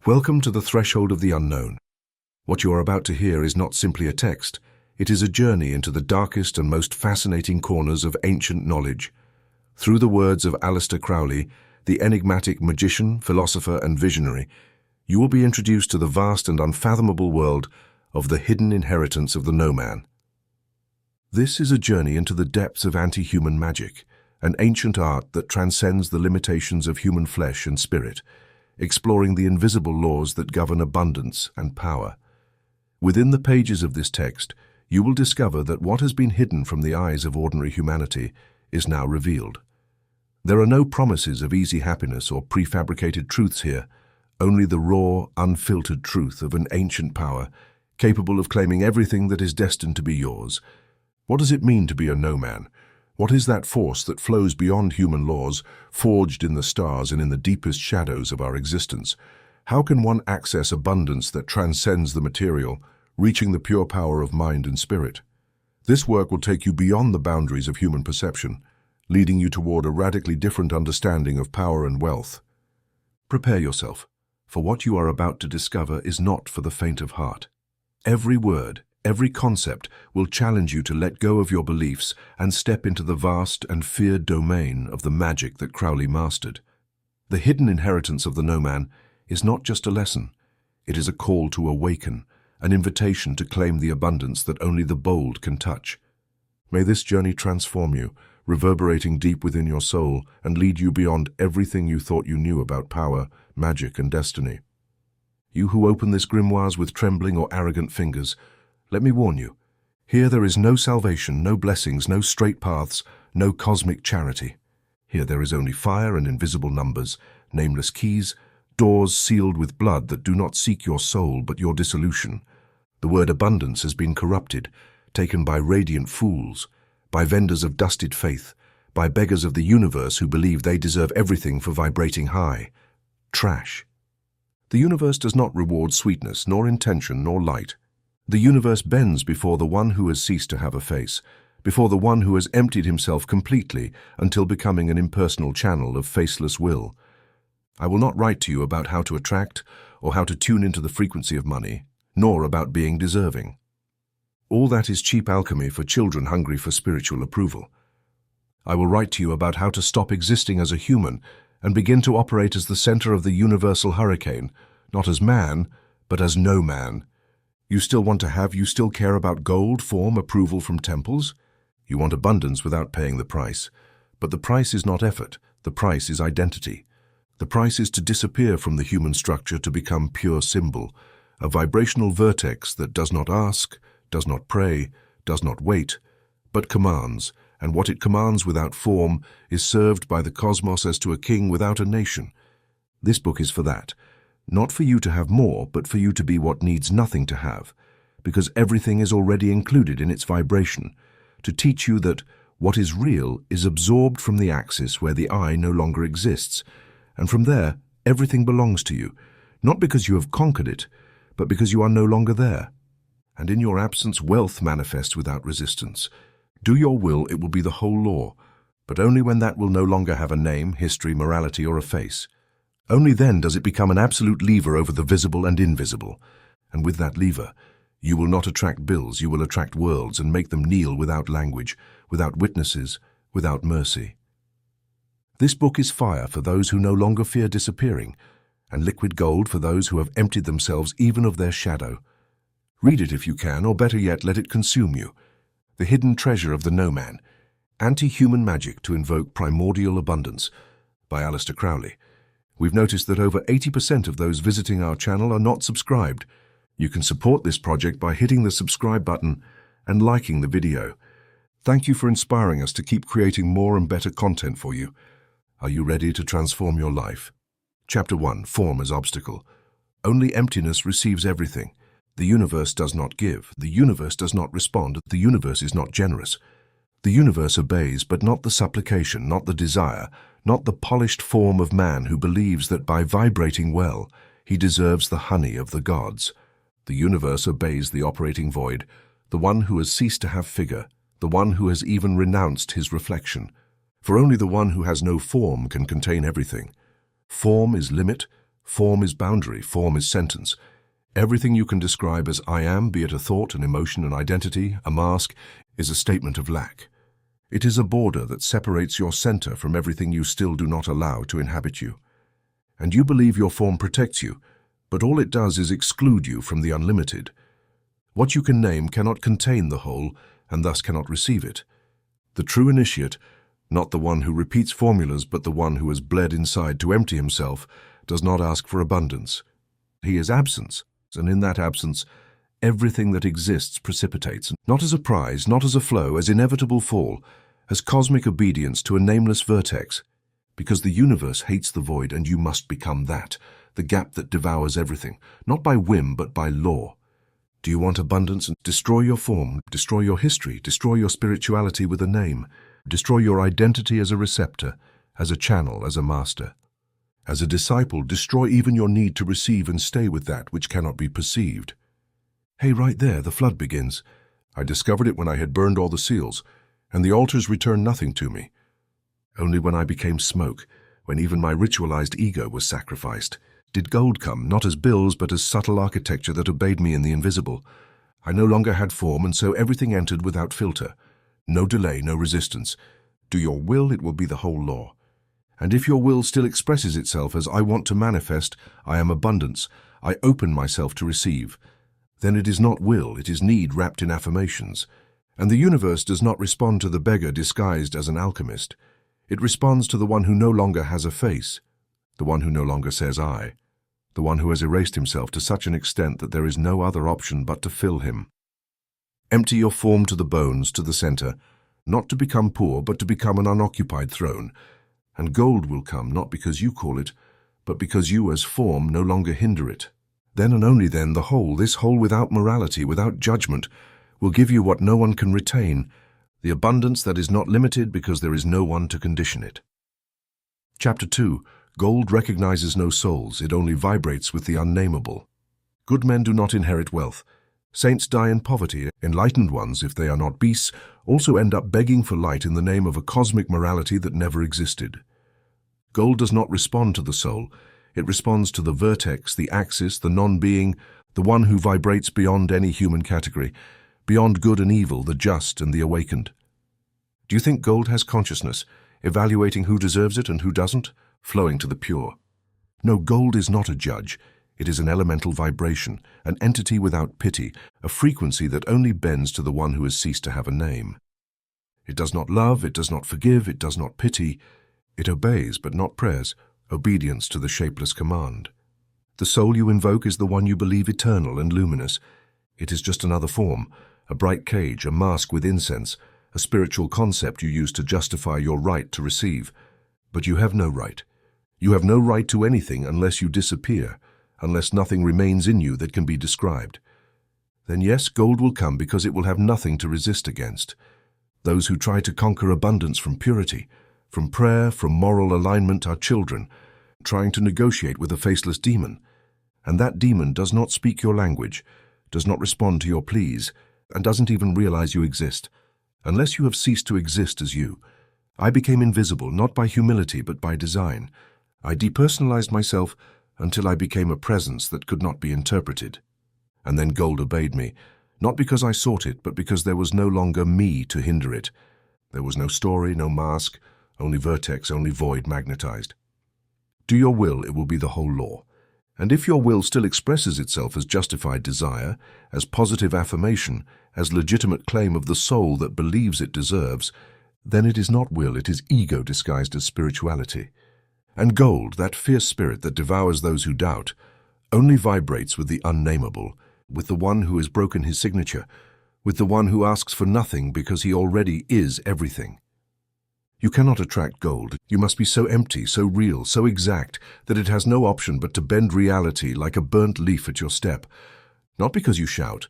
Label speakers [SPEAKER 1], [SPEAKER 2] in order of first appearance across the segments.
[SPEAKER 1] Welcome to the threshold of the unknown. What you are about to hear is not simply a text, it is a journey into the darkest and most fascinating corners of ancient knowledge. Through the words of Aleister Crowley, the enigmatic magician, philosopher, and visionary, you will be introduced to the vast and unfathomable world of the hidden inheritance of the no-man. This is a journey into the depths of anti-human magic, an ancient art that transcends the limitations of human flesh and spirit, exploring the invisible laws that govern abundance and power. Within the pages of this text, you will discover that what has been hidden from the eyes of ordinary humanity is now revealed. There are no promises of easy happiness or prefabricated truths here, only the raw, unfiltered truth of an ancient power, capable of claiming everything that is destined to be yours. What does it mean to be a no-man? What is that force that flows beyond human laws, forged in the stars and in the deepest shadows of our existence? How can one access abundance that transcends the material, reaching the pure power of mind and spirit? This work will take you beyond the boundaries of human perception, leading you toward a radically different understanding of power and wealth. Prepare yourself, for what you are about to discover is not for the faint of heart. Every word, every concept will challenge you to let go of your beliefs and step into the vast and feared domain of the magic that Crowley mastered. The hidden inheritance of the no-man is not just a lesson, it is a call to awaken, an invitation to claim the abundance that only the bold can touch. May this journey transform you, reverberating deep within your soul and lead you beyond everything you thought you knew about power, magic, and destiny. You who open this grimoires with trembling or arrogant fingers, let me warn you, here there is no salvation, no blessings, no straight paths, no cosmic charity. Here there is only fire and invisible numbers, nameless keys, doors sealed with blood that do not seek your soul but your dissolution. The word abundance has been corrupted, taken by radiant fools, by vendors of dusted faith, by beggars of the universe who believe they deserve everything for vibrating high. Trash. The universe does not reward sweetness, nor intention, nor light. The universe bends before the one who has ceased to have a face, before the one who has emptied himself completely until becoming an impersonal channel of faceless will. I will not write to you about how to attract or how to tune into the frequency of money, nor about being deserving. All that is cheap alchemy for children hungry for spiritual approval. I will write to you about how to stop existing as a human and begin to operate as the center of the universal hurricane, not as man, but as no man. You still care about gold, form, approval from temples? You want abundance without paying the price. But the price is not effort, the price is identity. The price is to disappear from the human structure to become pure symbol, a vibrational vertex that does not ask, does not pray, does not wait, but commands, and what it commands without form is served by the cosmos as to a king without a nation. This book is for that, not for you to have more, but for you to be what needs nothing to have, because everything is already included in its vibration, to teach you that what is real is absorbed from the axis where the I no longer exists, and from there, everything belongs to you, not because you have conquered it, but because you are no longer there. And in your absence, wealth manifests without resistance. Do your will, it will be the whole law, but only when that will no longer have a name, history, morality, or a face. Only then does it become an absolute lever over the visible and invisible. And with that lever, you will not attract bills, you will attract worlds and make them kneel without language, without witnesses, without mercy. This book is fire for those who no longer fear disappearing, and liquid gold for those who have emptied themselves even of their shadow. Read it if you can, or better yet, let it consume you. The Hidden Treasure of the No-Man, Anti-Human Magic to Invoke Primordial Abundance, by Aleister Crowley. We've noticed that over 80% of those visiting our channel are not subscribed. You can support this project by hitting the subscribe button and liking the video. Thank you for inspiring us to keep creating more and better content for you. Are you ready to transform your life? Chapter 1. Form as Obstacle. Only emptiness receives everything. The universe does not give. The universe does not respond. The universe is not generous. The universe obeys, but not the supplication, not the desire, not the polished form of man who believes that by vibrating well, he deserves the honey of the gods. The universe obeys the operating void, the one who has ceased to have figure, the one who has even renounced his reflection. For only the one who has no form can contain everything. Form is limit, Form is boundary, form is sentence. Everything you can describe as I am, be it a thought, an emotion, an identity, a mask, is a statement of lack. It is a border that separates your center from everything you still do not allow to inhabit you. And you believe your form protects you, but all it does is exclude you from the unlimited. What you can name cannot contain the whole, and thus cannot receive it. The true initiate, not the one who repeats formulas but the one who has bled inside to empty himself, does not ask for abundance. He is absence, and in that absence, everything that exists precipitates, not as a prize, not as a flow, as inevitable fall, as cosmic obedience to a nameless vertex, because the universe hates the void and you must become that, the gap that devours everything, not by whim but by law. Do you want abundance? Destroy your form, destroy your history, destroy your spirituality with a name, destroy your identity as a receptor, as a channel, as a master. As a disciple, destroy even your need to receive and stay with that which cannot be perceived. Hey, right there, the flood begins. I discovered it when I had burned all the seals, and the altars returned nothing to me. Only when I became smoke, when even my ritualized ego was sacrificed, did gold come, not as bills but as subtle architecture that obeyed me in the invisible. I no longer had form, and so everything entered without filter. No delay, no resistance. Do your will, it will be the whole law. And if your will still expresses itself as I want to manifest, I am abundance, I open myself to receive, then it is not will, it is need wrapped in affirmations. And the universe does not respond to the beggar disguised as an alchemist. It responds to the one who no longer has a face, the one who no longer says I, the one who has erased himself to such an extent that there is no other option but to fill him. Empty your form to the bones, to the center, not to become poor, but to become an unoccupied throne. And gold will come, not because you call it, but because you as form no longer hinder it. Then and only then the whole, this whole without morality, without judgment, will give you what no one can retain, the abundance that is not limited because there is no one to condition it. Chapter 2. Gold recognizes no souls, it only vibrates with the unnameable. Good men do not inherit wealth. Saints die in poverty. Enlightened ones, if they are not beasts, also end up begging for light in the name of a cosmic morality that never existed. Gold does not respond to the soul. It responds to the vertex, the axis, the non-being, the one who vibrates beyond any human category, beyond good and evil, the just and the awakened. Do you think gold has consciousness, evaluating who deserves it and who doesn't, flowing to the pure? No, gold is not a judge. It is an elemental vibration, an entity without pity, a frequency that only bends to the one who has ceased to have a name. It does not love, it does not forgive, it does not pity. It obeys, but not prayers, obedience to the shapeless command. The soul you invoke is the one you believe eternal and luminous. It is just another form, a bright cage, a mask with incense, a spiritual concept you use to justify your right to receive. But you have no right. You have no right to anything unless you disappear, unless nothing remains in you that can be described. Then yes, gold will come because it will have nothing to resist against. Those who try to conquer abundance from purity, from prayer, from moral alignment are children, trying to negotiate with a faceless demon. And that demon does not speak your language, does not respond to your pleas, and doesn't even realize you exist, unless you have ceased to exist as you. I became invisible, not by humility, but by design. I depersonalized myself until I became a presence that could not be interpreted. And then gold obeyed me, not because I sought it, but because there was no longer me to hinder it. There was no story, no mask, only vertex, only void magnetized. Do your will, it will be the whole law. And if your will still expresses itself as justified desire, as positive affirmation, as legitimate claim of the soul that believes it deserves, then it is not will, it is ego disguised as spirituality. And gold, that fierce spirit that devours those who doubt, only vibrates with the unnameable, with the one who has broken his signature, with the one who asks for nothing because he already is everything. You cannot attract gold. You must be so empty, so real, so exact, that it has no option but to bend reality like a burnt leaf at your step, not because you shout,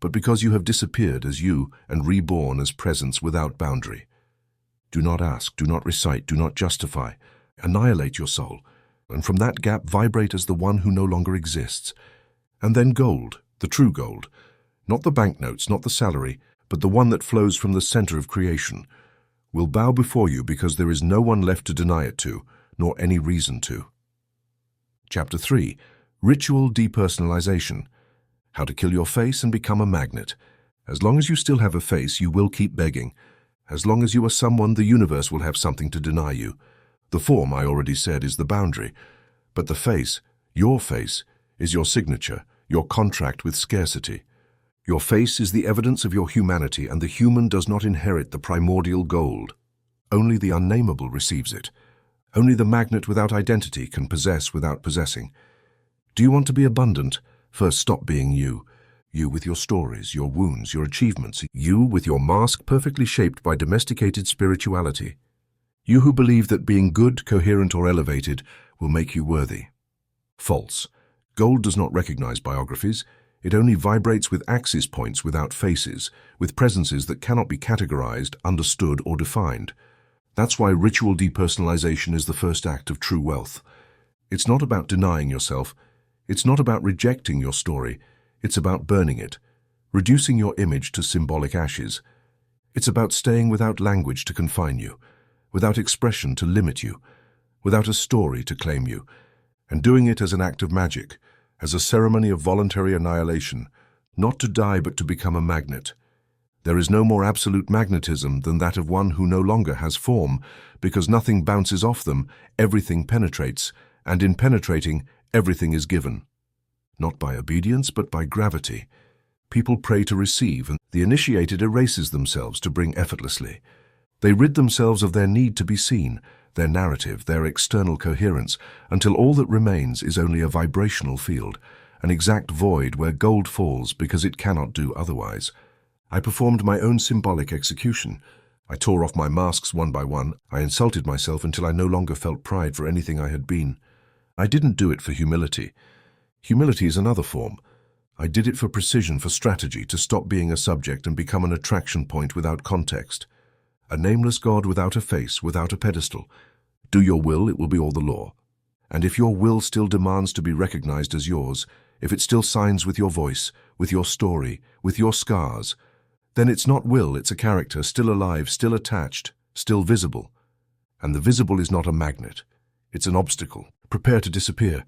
[SPEAKER 1] but because you have disappeared as you and reborn as presence without boundary. Do not ask, do not recite, do not justify. Annihilate your soul, and from that gap vibrate as the one who no longer exists. And then gold, the true gold, not the banknotes, not the salary, but the one that flows from the center of creation, will bow before you because there is no one left to deny it to, nor any reason to. Chapter 3. Ritual Depersonalization. How to kill your face and become a magnet. As long as you still have a face, you will keep begging. As long as you are someone, the universe will have something to deny you. The form, I already said, is the boundary. But the face, your face, is your signature, your contract with scarcity. Your face is the evidence of your humanity, and the human does not inherit the primordial gold. Only the unnameable receives it. Only the magnet without identity can possess without possessing. Do you want to be abundant? First stop being you. You with your stories, your wounds, your achievements. You with your mask perfectly shaped by domesticated spirituality. You who believe that being good, coherent, or elevated will make you worthy. False. Gold does not recognize biographies. It only vibrates with axis points without faces, with presences that cannot be categorized, understood, or defined. That's why ritual depersonalization is the first act of true wealth. It's not about denying yourself. It's not about rejecting your story. It's about burning it, reducing your image to symbolic ashes. It's about staying without language to confine you, without expression to limit you, without a story to claim you, and doing it as an act of magic, as a ceremony of voluntary annihilation, not to die but to become a magnet. There is no more absolute magnetism than that of one who no longer has form, because nothing bounces off them, everything penetrates, and in penetrating, everything is given. Not by obedience, but by gravity. People pray to receive, and the initiated erases themselves to bring effortlessly. They rid themselves of their need to be seen, their narrative, their external coherence, until all that remains is only a vibrational field, an exact void where gold falls because it cannot do otherwise. I performed my own symbolic execution. I tore off my masks one by one. I insulted myself until I no longer felt pride for anything I had been. I didn't do it for humility. Humility is another form. I did it for precision, for strategy, to stop being a subject and become an attraction point without context. A nameless God without a face, without a pedestal. Do your will, it will be all the law. And if your will still demands to be recognized as yours, if it still signs with your voice, with your story, with your scars, then it's not will, it's a character, still alive, still attached, still visible. And the visible is not a magnet. It's an obstacle. Prepare to disappear.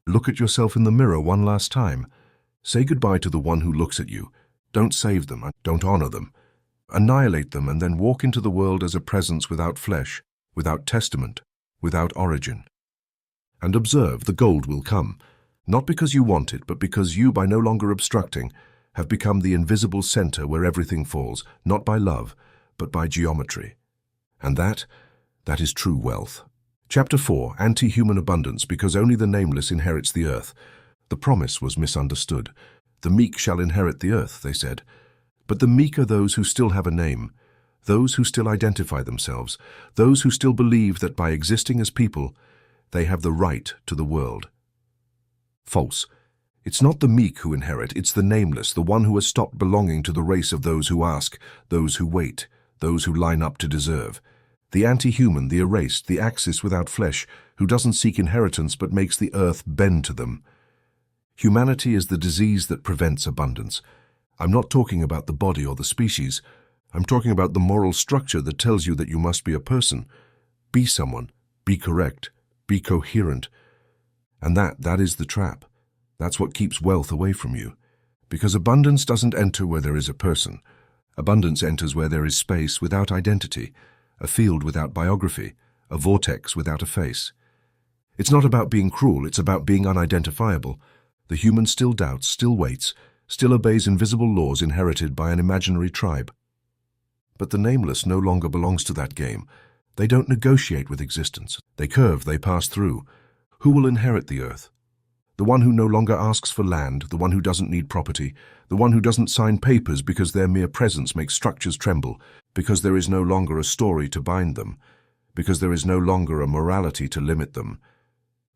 [SPEAKER 1] Look at yourself in the mirror one last time. Say goodbye to the one who looks at you. Don't save them, don't honor them. Annihilate them and then walk into the world as a presence without flesh, without testament, without origin. And observe, the gold will come, not because you want it, but because you, by no longer obstructing, have become the invisible center where everything falls, not by love, but by geometry. And that is true wealth. Chapter 4. Anti-human abundance, because only the nameless inherits the earth. The promise was misunderstood. The meek shall inherit the earth, they said. But the meek are those who still have a name, those who still identify themselves, those who still believe that by existing as people, they have the right to the world. False. It's not the meek who inherit, it's the nameless, the one who has stopped belonging to the race of those who ask, those who wait, those who line up to deserve. The anti-human, the erased, the axis without flesh, who doesn't seek inheritance but makes the earth bend to them. Humanity is the disease that prevents abundance. I'm not talking about the body or the species. I'm talking about the moral structure that tells you that you must be a person. Be someone. Be correct. Be coherent. And that is the trap. That's what keeps wealth away from you. Because abundance doesn't enter where there is a person. Abundance enters where there is space without identity, a field without biography, a vortex without a face. It's not about being cruel, it's about being unidentifiable. The human still doubts, still waits, still obeys invisible laws inherited by an imaginary tribe. But the nameless no longer belongs to that game. They don't negotiate with existence. They curve, they pass through. Who will inherit the earth? The one who no longer asks for land, the one who doesn't need property, the one who doesn't sign papers because their mere presence makes structures tremble, because there is no longer a story to bind them, because there is no longer a morality to limit them,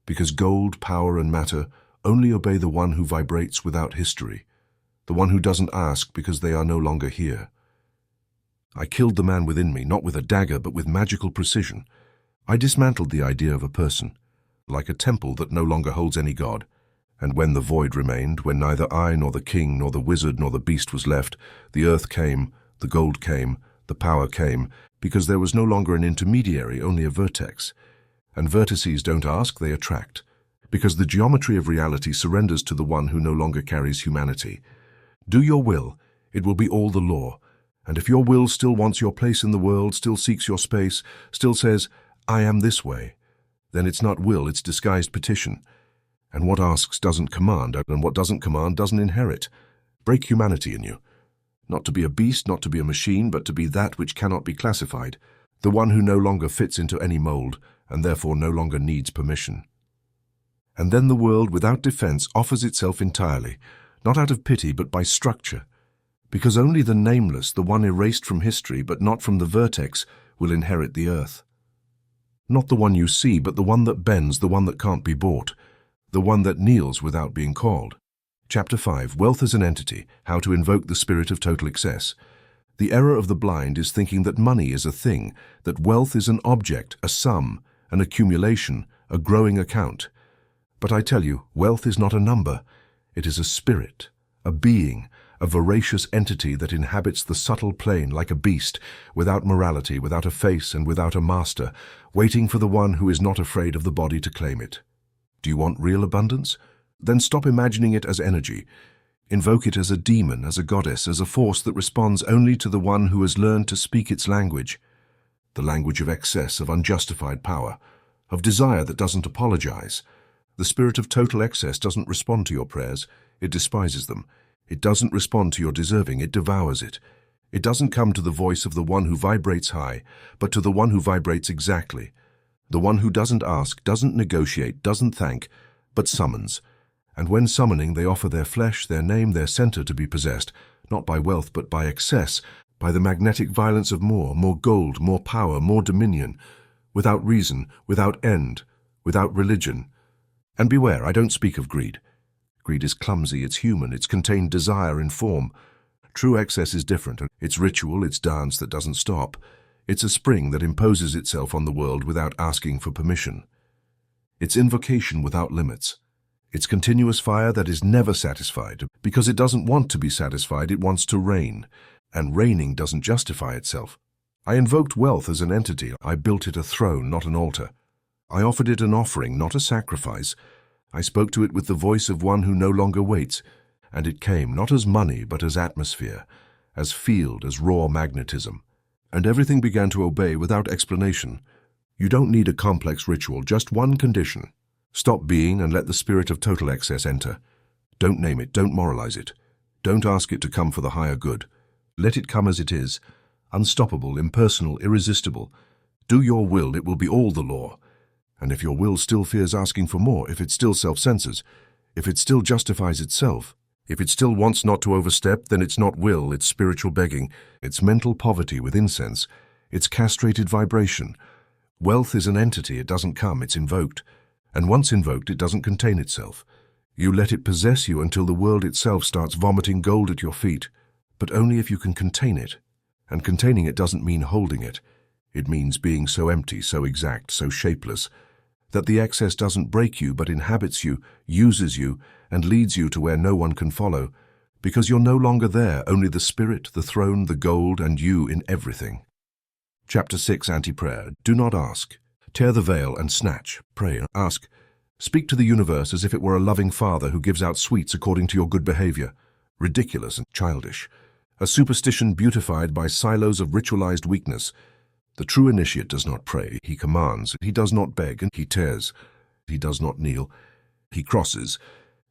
[SPEAKER 1] because gold, power, and matter only obey the one who vibrates without history, the one who doesn't ask because they are no longer here. I killed the man within me, not with a dagger, but with magical precision. I dismantled the idea of a person, like a temple that no longer holds any god. And when the void remained, when neither I nor the king nor the wizard nor the beast was left, the earth came, the gold came, the power came, because there was no longer an intermediary, only a vertex. And vertices don't ask, they attract. because the geometry of reality surrenders to the one who no longer carries humanity. Do your will, it will be all the law. And if your will still wants your place in the world, still seeks your space, still says, I am this way, then it's not will, it's disguised petition. And what asks doesn't command, and what doesn't command doesn't inherit. Break humanity in you. Not to be a beast, not to be a machine, but to be that which cannot be classified, the one who no longer fits into any mold, and therefore no longer needs permission. And then the world, without defense, offers itself entirely, not out of pity, but by structure. Because only the nameless, the one erased from history, but not from the vertex, will inherit the earth. Not the one you see, but the one that bends, the one that can't be bought, the one that kneels without being called. Chapter 5, Wealth as an Entity, How to Invoke the Spirit of Total Excess. The error of the blind is thinking that money is a thing, that wealth is an object, a sum, an accumulation, a growing account. But I tell you, wealth is not a number. It is a spirit, a being, a voracious entity that inhabits the subtle plane like a beast, without morality, without a face, and without a master, waiting for the one who is not afraid of the body to claim it. Do you want real abundance? Then stop imagining it as energy. Invoke it as a demon, as a goddess, as a force that responds only to the one who has learned to speak its language. The language of excess, of unjustified power, of desire that doesn't apologize. The spirit of total excess doesn't respond to your prayers, it despises them. It doesn't respond to your deserving, it devours it. It doesn't come to the voice of the one who vibrates high, but to the one who vibrates exactly. The one who doesn't ask, doesn't negotiate, doesn't thank, but summons. And when summoning, they offer their flesh, their name, their center to be possessed, not by wealth but by excess, by the magnetic violence of more gold, more power, more dominion, without reason, without end, without religion. And beware, I don't speak of greed. Greed is clumsy, it's human, it's contained desire in form. True excess is different. It's ritual, it's dance that doesn't stop. It's a spring that imposes itself on the world without asking for permission. It's invocation without limits. It's continuous fire that is never satisfied. Because it doesn't want to be satisfied, it wants to reign. And reigning doesn't justify itself. I invoked wealth as an entity. I built it a throne, not an altar. I offered it an offering, not a sacrifice. I spoke to it with the voice of one who no longer waits, and it came not as money but as atmosphere, as field, as raw magnetism. And everything began to obey without explanation. You don't need a complex ritual, just one condition. Stop being and let the spirit of total excess enter. Don't name it, don't moralize it. Don't ask it to come for the higher good. Let it come as it is, unstoppable, impersonal, irresistible. Do your will, it will be all the law. And if your will still fears asking for more, if it still self-censors, if it still justifies itself, if it still wants not to overstep, then it's not will, it's spiritual begging, it's mental poverty with incense, it's castrated vibration. Wealth is an entity, it doesn't come, it's invoked. And once invoked, it doesn't contain itself. You let it possess you until the world itself starts vomiting gold at your feet, but only if you can contain it. And containing it doesn't mean holding it. It means being so empty, so exact, so shapeless, that the excess doesn't break you but inhabits you, uses you, and leads you to where no one can follow, because you're no longer there, only the spirit, the throne, the gold, and you in everything. Chapter 6, Anti-Prayer. Do not ask. Tear the veil and snatch. Pray. Ask. Speak to the universe as if it were a loving father who gives out sweets according to your good behavior. Ridiculous and childish. A superstition beautified by silos of ritualized weakness. The true initiate does not pray, he commands. He does not beg, and he tears. He does not kneel. He crosses.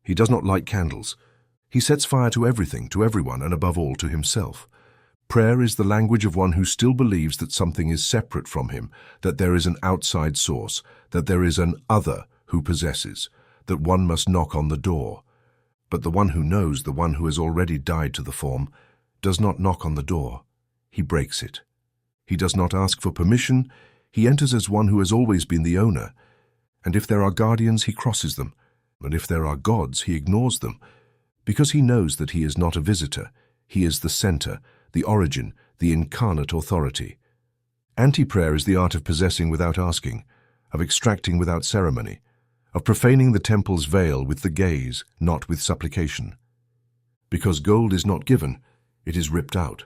[SPEAKER 1] He does not light candles. He sets fire to everything, to everyone, and above all to himself. Prayer is the language of one who still believes that something is separate from him, that there is an outside source, that there is an other who possesses, that one must knock on the door. But the one who knows, the one who has already died to the form, does not knock on the door. He breaks it. He does not ask for permission. He enters as one who has always been the owner. And if there are guardians, he crosses them. And if there are gods, he ignores them. Because he knows that he is not a visitor. He is the center, the origin, the incarnate authority. Anti-prayer is the art of possessing without asking, of extracting without ceremony, of profaning the temple's veil with the gaze, not with supplication. Because gold is not given, it is ripped out.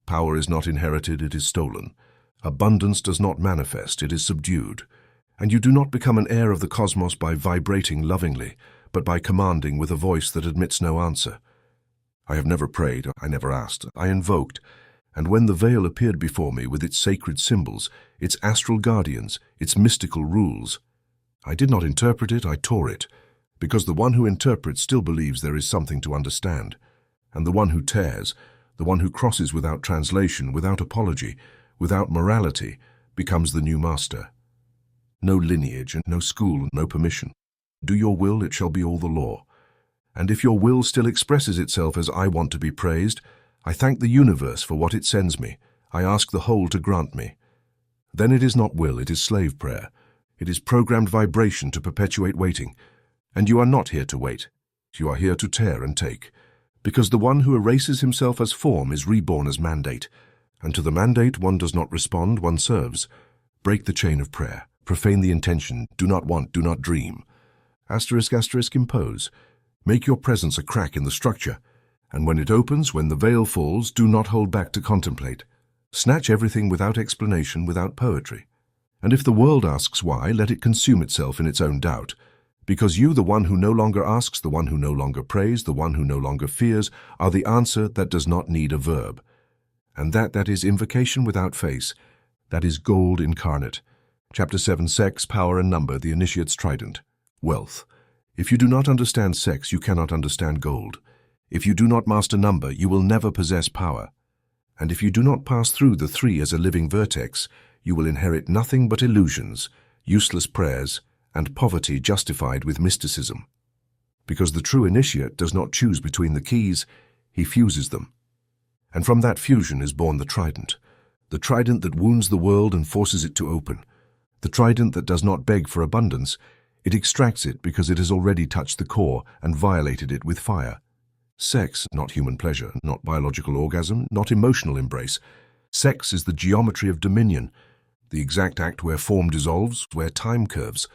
[SPEAKER 1] Power is not inherited, it is stolen. Abundance does not manifest, it is subdued. And you do not become an heir of the cosmos by vibrating lovingly, but by commanding with a voice that admits no answer. I have never prayed, I never asked, I invoked, and when the veil appeared before me with its sacred symbols, its astral guardians, its mystical rules, I did not interpret it, I tore it, because the one who interprets still believes there is something to understand, and the one who tears, the one who crosses without translation, without apology, without morality, becomes the new master. No lineage, and no school, no permission. Do your will, it shall be all the law. And if your will still expresses itself as I want to be praised, I thank the universe for what it sends me. I ask the whole to grant me. Then it is not will, it is slave prayer. It is programmed vibration to perpetuate waiting. And you are not here to wait. You are here to tear and take. Because the one who erases himself as form is reborn as mandate. And to the mandate one does not respond, one serves. Break the chain of prayer. Profane the intention. Do not want, do not dream. Asterisk, asterisk, impose. Make your presence a crack in the structure. And when it opens, when the veil falls, do not hold back to contemplate. Snatch everything without explanation, without poetry. And if the world asks why, let it consume itself in its own doubt. Because you, the one who no longer asks, the one who no longer prays, the one who no longer fears, are the answer that does not need a verb. And that is invocation without face. That is gold incarnate. Chapter 7, Sex, Power and Number, the Initiate's Trident. Wealth. If you do not understand sex, you cannot understand gold. If you do not master number, you will never possess power. And if you do not pass through the three as a living vertex, you will inherit nothing but illusions, useless prayers, and poverty justified with mysticism. Because the true initiate does not choose between the keys, he fuses them. And from that fusion is born the trident that wounds the world and forces it to open. The trident that does not beg for abundance, it extracts it because it has already touched the core and violated it with fire. Sex, not human pleasure, not biological orgasm, not emotional embrace. Sex is the geometry of dominion, the exact act where form dissolves, where time curves,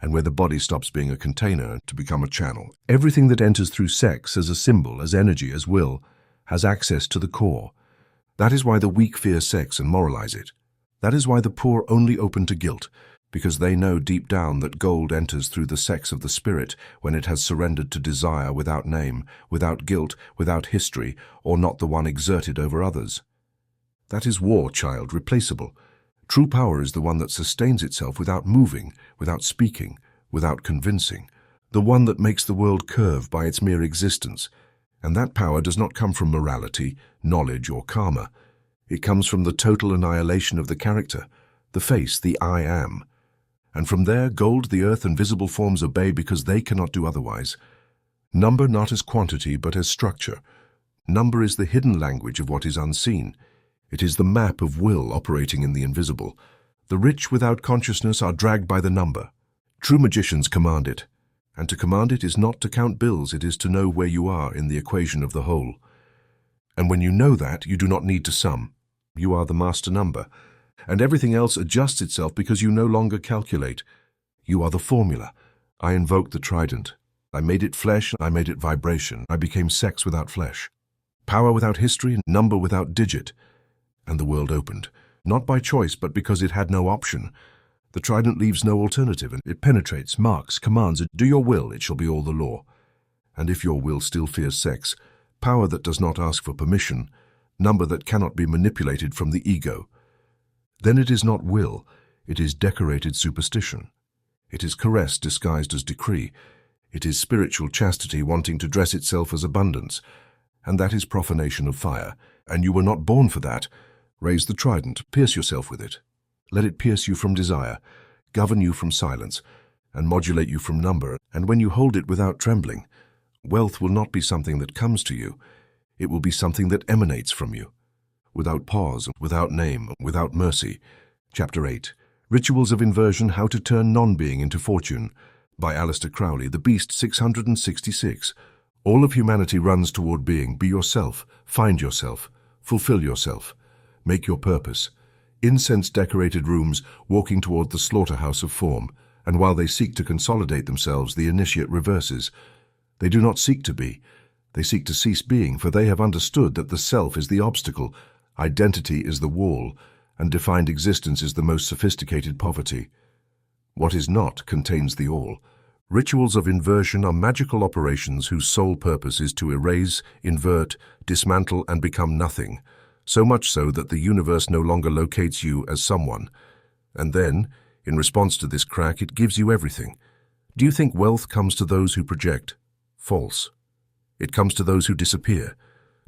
[SPEAKER 1] and where the body stops being a container to become a channel. Everything that enters through sex as a symbol, as energy, as will, has access to the core. That is why the weak fear sex and moralize it. That is why the poor only open to guilt, because they know deep down that gold enters through the sex of the spirit when it has surrendered to desire without name, without guilt, without history, or not the one exerted over others. That is war, child, replaceable. True power is the one that sustains itself without moving, without speaking, without convincing, the one that makes the world curve by its mere existence. And that power does not come from morality, knowledge, or karma. It comes from the total annihilation of the character, the face, the I am. And from there, gold, the earth, and visible forms obey because they cannot do otherwise. Number not as quantity, but as structure. Number is the hidden language of what is unseen. It is the map of will operating in the invisible. The rich without consciousness are dragged by the number. True magicians command it. And to command it is not to count bills, it is to know where you are in the equation of the whole. And when you know that, you do not need to sum. You are the master number. And everything else adjusts itself because you no longer calculate. You are the formula. I invoked the trident. I made it flesh, I made it vibration. I became sex without flesh. Power without history, number without digit. And the world opened. Not by choice, but because it had no option. The trident leaves no alternative, and it penetrates, marks, commands. Do your will, it shall be all the law. And if your will still fears sex, power that does not ask for permission, number that cannot be manipulated from the ego, then it is not will, it is decorated superstition. It is caress disguised as decree. It is spiritual chastity wanting to dress itself as abundance. And that is profanation of fire. And you were not born for that. Raise the trident, pierce yourself with it. Let it pierce you from desire, govern you from silence, and modulate you from number. And when you hold it without trembling, wealth will not be something that comes to you. It will be something that emanates from you. Without pause, without name, without mercy. Chapter 8. Rituals of Inversion, How to Turn Non-Being into Fortune, by Aleister Crowley, The Beast 666. All of humanity runs toward being. Be yourself, find yourself, fulfill yourself, make your purpose. Incense-decorated rooms walking toward the slaughterhouse of form, and while they seek to consolidate themselves, the initiate reverses. They do not seek to be. They seek to cease being, for they have understood that the self is the obstacle, identity is the wall, and defined existence is the most sophisticated poverty. What is not contains the all. Rituals of inversion are magical operations whose sole purpose is to erase, invert, dismantle, and become nothing, so much so that the universe no longer locates you as someone. And then, in response to this crack, it gives you everything. Do you think wealth comes to those who project? False. It comes to those who disappear,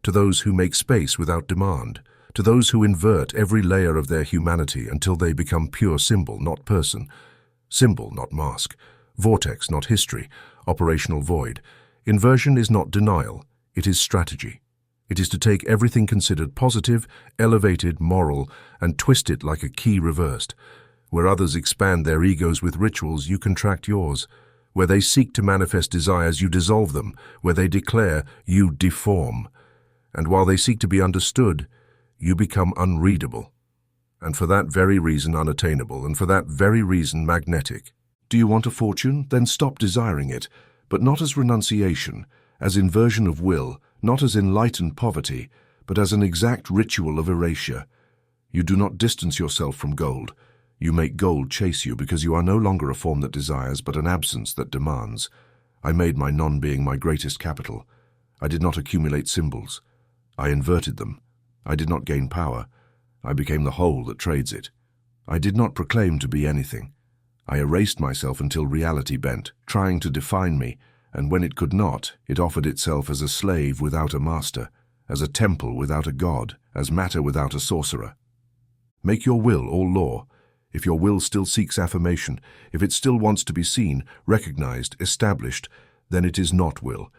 [SPEAKER 1] to those who make space without demand, to those who invert every layer of their humanity until they become pure symbol, not person, symbol, not mask, vortex, not history, operational void. Inversion is not denial, it is strategy. It is to take everything considered positive, elevated, moral, and twist it like a key reversed. Where others expand their egos with rituals, you contract yours. Where they seek to manifest desires, you dissolve them. Where they declare, you deform. And while they seek to be understood, you become unreadable. And for that very reason unattainable, and for that very reason magnetic. Do you want a fortune? Then stop desiring it, but not as renunciation, as inversion of will, not as enlightened poverty, but as an exact ritual of erasure. You do not distance yourself from gold. You make gold chase you because you are no longer a form that desires, but an absence that demands. I made my non-being my greatest capital. I did not accumulate symbols. I inverted them. I did not gain power. I became the whole that trades it. I did not proclaim to be anything. I erased myself until reality bent, trying to define me, and when it could not, it offered itself as a slave without a master, as a temple without a god, as matter without a sorcerer. Make your will all law. If your will still seeks affirmation, if it still wants to be seen, recognized, established, then it is not will.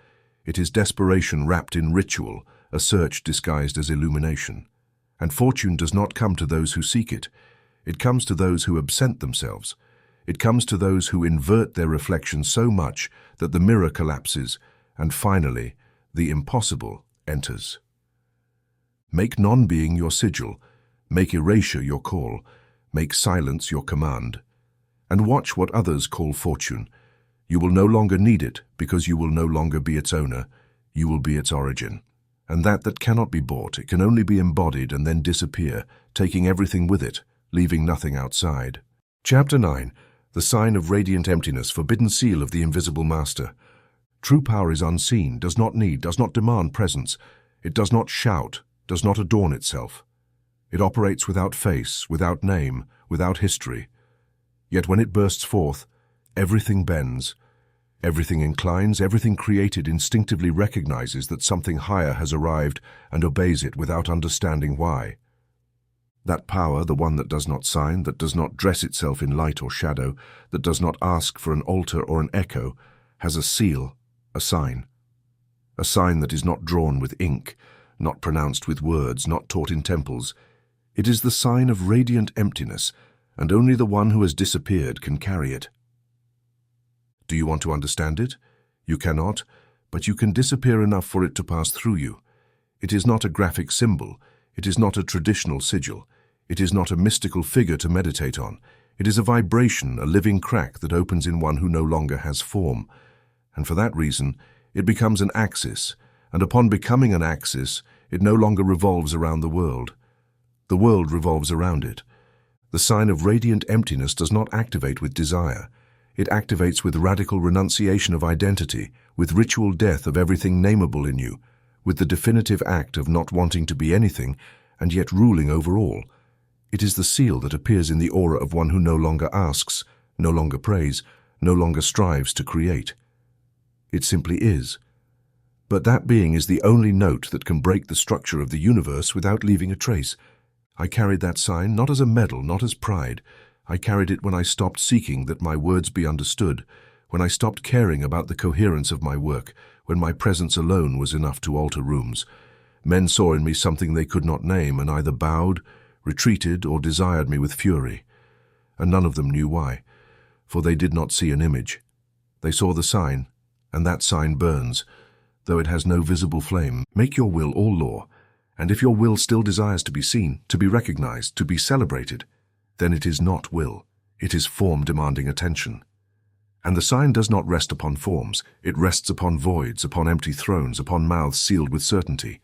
[SPEAKER 1] It is desperation wrapped in ritual, a search disguised as illumination. And fortune does not come to those who seek it. It comes to those who absent themselves. It comes to those who invert their reflection so much that the mirror collapses, and finally, the impossible enters. Make non-being your sigil, make erasure your call, make silence your command. And watch what others call fortune. You will no longer need it because you will no longer be its owner. You will be its origin. And that cannot be bought, it can only be embodied and then disappear, taking everything with it, leaving nothing outside. Chapter 9. The sign of radiant emptiness, forbidden seal of the invisible master. True power is unseen, does not need, does not demand presence. It does not shout, does not adorn itself. It operates without face, without name, without history. Yet when it bursts forth, everything bends. Everything inclines, everything created instinctively recognizes that something higher has arrived and obeys it without understanding why. That power, the one that does not sign, that does not dress itself in light or shadow, that does not ask for an altar or an echo, has a seal, a sign. A sign that is not drawn with ink, not pronounced with words, not taught in temples. It is the sign of radiant emptiness, and only the one who has disappeared can carry it. Do you want to understand it? You cannot, but you can disappear enough for it to pass through you. It is not a graphic symbol. It is not a traditional sigil. It is not a mystical figure to meditate on. It is a vibration, a living crack that opens in one who no longer has form. And for that reason, it becomes an axis, and upon becoming an axis, it no longer revolves around the world. The world revolves around it. The sign of radiant emptiness does not activate with desire. It activates with radical renunciation of identity, with ritual death of everything nameable in you, with the definitive act of not wanting to be anything and yet ruling over all. It is the seal that appears in the aura of one who no longer asks, no longer prays, no longer strives to create. It simply is. But that being is the only note that can break the structure of the universe without leaving a trace. I carried that sign not as a medal, not as pride. I carried it when I stopped seeking that my words be understood, when I stopped caring about the coherence of my work, when my presence alone was enough to alter rooms. Men saw in me something they could not name and either bowed, retreated, or desired me with fury. And none of them knew why, for they did not see an image. They saw the sign, and that sign burns, though it has no visible flame. Make your will all law, and if your will still desires to be seen, to be recognized, to be celebrated, then it is not will, it is form demanding attention. And the sign does not rest upon forms, it rests upon voids, upon empty thrones, upon mouths sealed with certainty,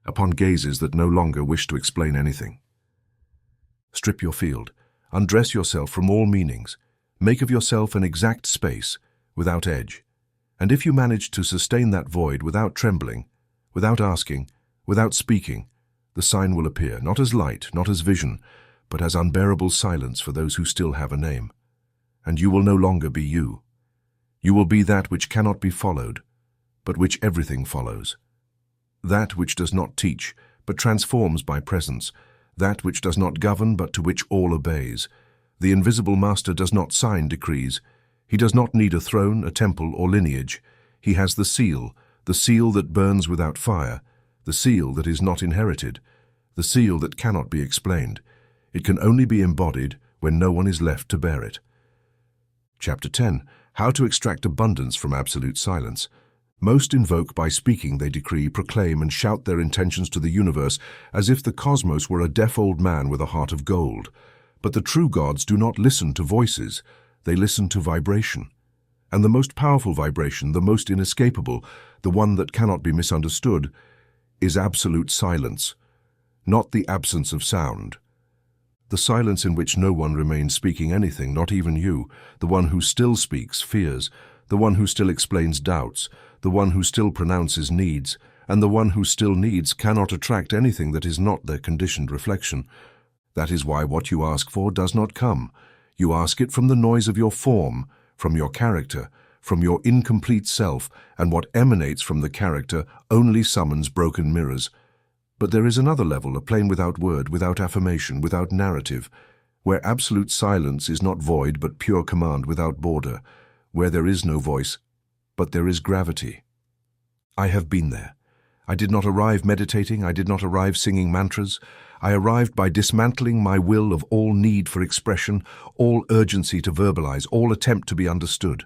[SPEAKER 1] upon gazes that no longer wish to explain anything. Strip your field, undress yourself from all meanings, Make of yourself an exact space, without edge. And if you manage to sustain that void without trembling, without asking, without speaking, the sign will appear, not as light, not as vision, but as unbearable silence for those who still have a name. And you will no longer be you. You will be that which cannot be followed, but which everything follows. That which does not teach, but transforms by presence. That which does not govern, but to which all obeys. The invisible master does not sign decrees. He does not need a throne, a temple, or lineage. He has the seal that burns without fire, the seal that is not inherited, the seal that cannot be explained. It can only be embodied when no one is left to bear it. Chapter 10. How to extract abundance from absolute silence. Most invoke by speaking they decree, proclaim, and shout their intentions to the universe as if the cosmos were a deaf old man with a heart of gold. But the true gods do not listen to voices, they listen to vibration. And the most powerful vibration, the most inescapable, the one that cannot be misunderstood, is absolute silence, not the absence of sound. The silence in which no one remains speaking anything, not even you, the one who still speaks fears, the one who still explains doubts, the one who still pronounces needs, and the one who still needs cannot attract anything that is not their conditioned reflection. That is why what you ask for does not come. You ask it from the noise of your form, from your character, from your incomplete self, and what emanates from the character only summons broken mirrors. But there is another level, a plane without word, without affirmation, without narrative, where absolute silence is not void but pure command without border, where there is no voice, but there is gravity. I have been there. I did not arrive meditating, I did not arrive singing mantras. I arrived by dismantling my will of all need for expression, all urgency to verbalize, all attempt to be understood.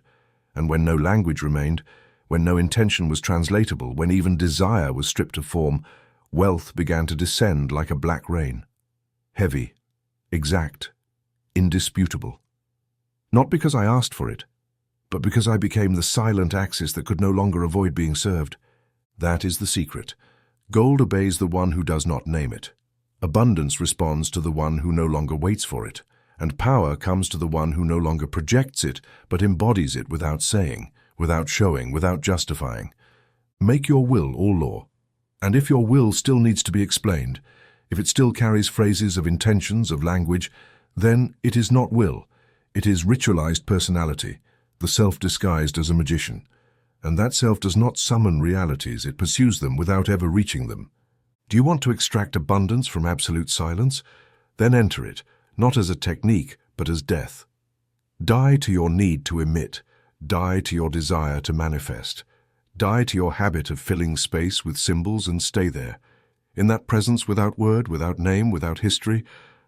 [SPEAKER 1] And when no language remained, when no intention was translatable, when even desire was stripped of form, wealth began to descend like a black rain. Heavy, exact, indisputable. Not because I asked for it, but because I became the silent axis that could no longer avoid being served. That is the secret. Gold obeys the one who does not name it. Abundance responds to the one who no longer waits for it, and power comes to the one who no longer projects it, but embodies it without saying, without showing, without justifying. Make your will all law. And if your will still needs to be explained, if it still carries phrases of intentions, of language, then it is not will. It is ritualized personality, the self disguised as a magician. And that self does not summon realities, it pursues them without ever reaching them. Do you want to extract abundance from absolute silence? Then enter it, not as a technique, but as death. Die to your need to emit. Die to your desire to manifest. Die to your habit of filling space with symbols and stay there. In that presence without word, without name, without history,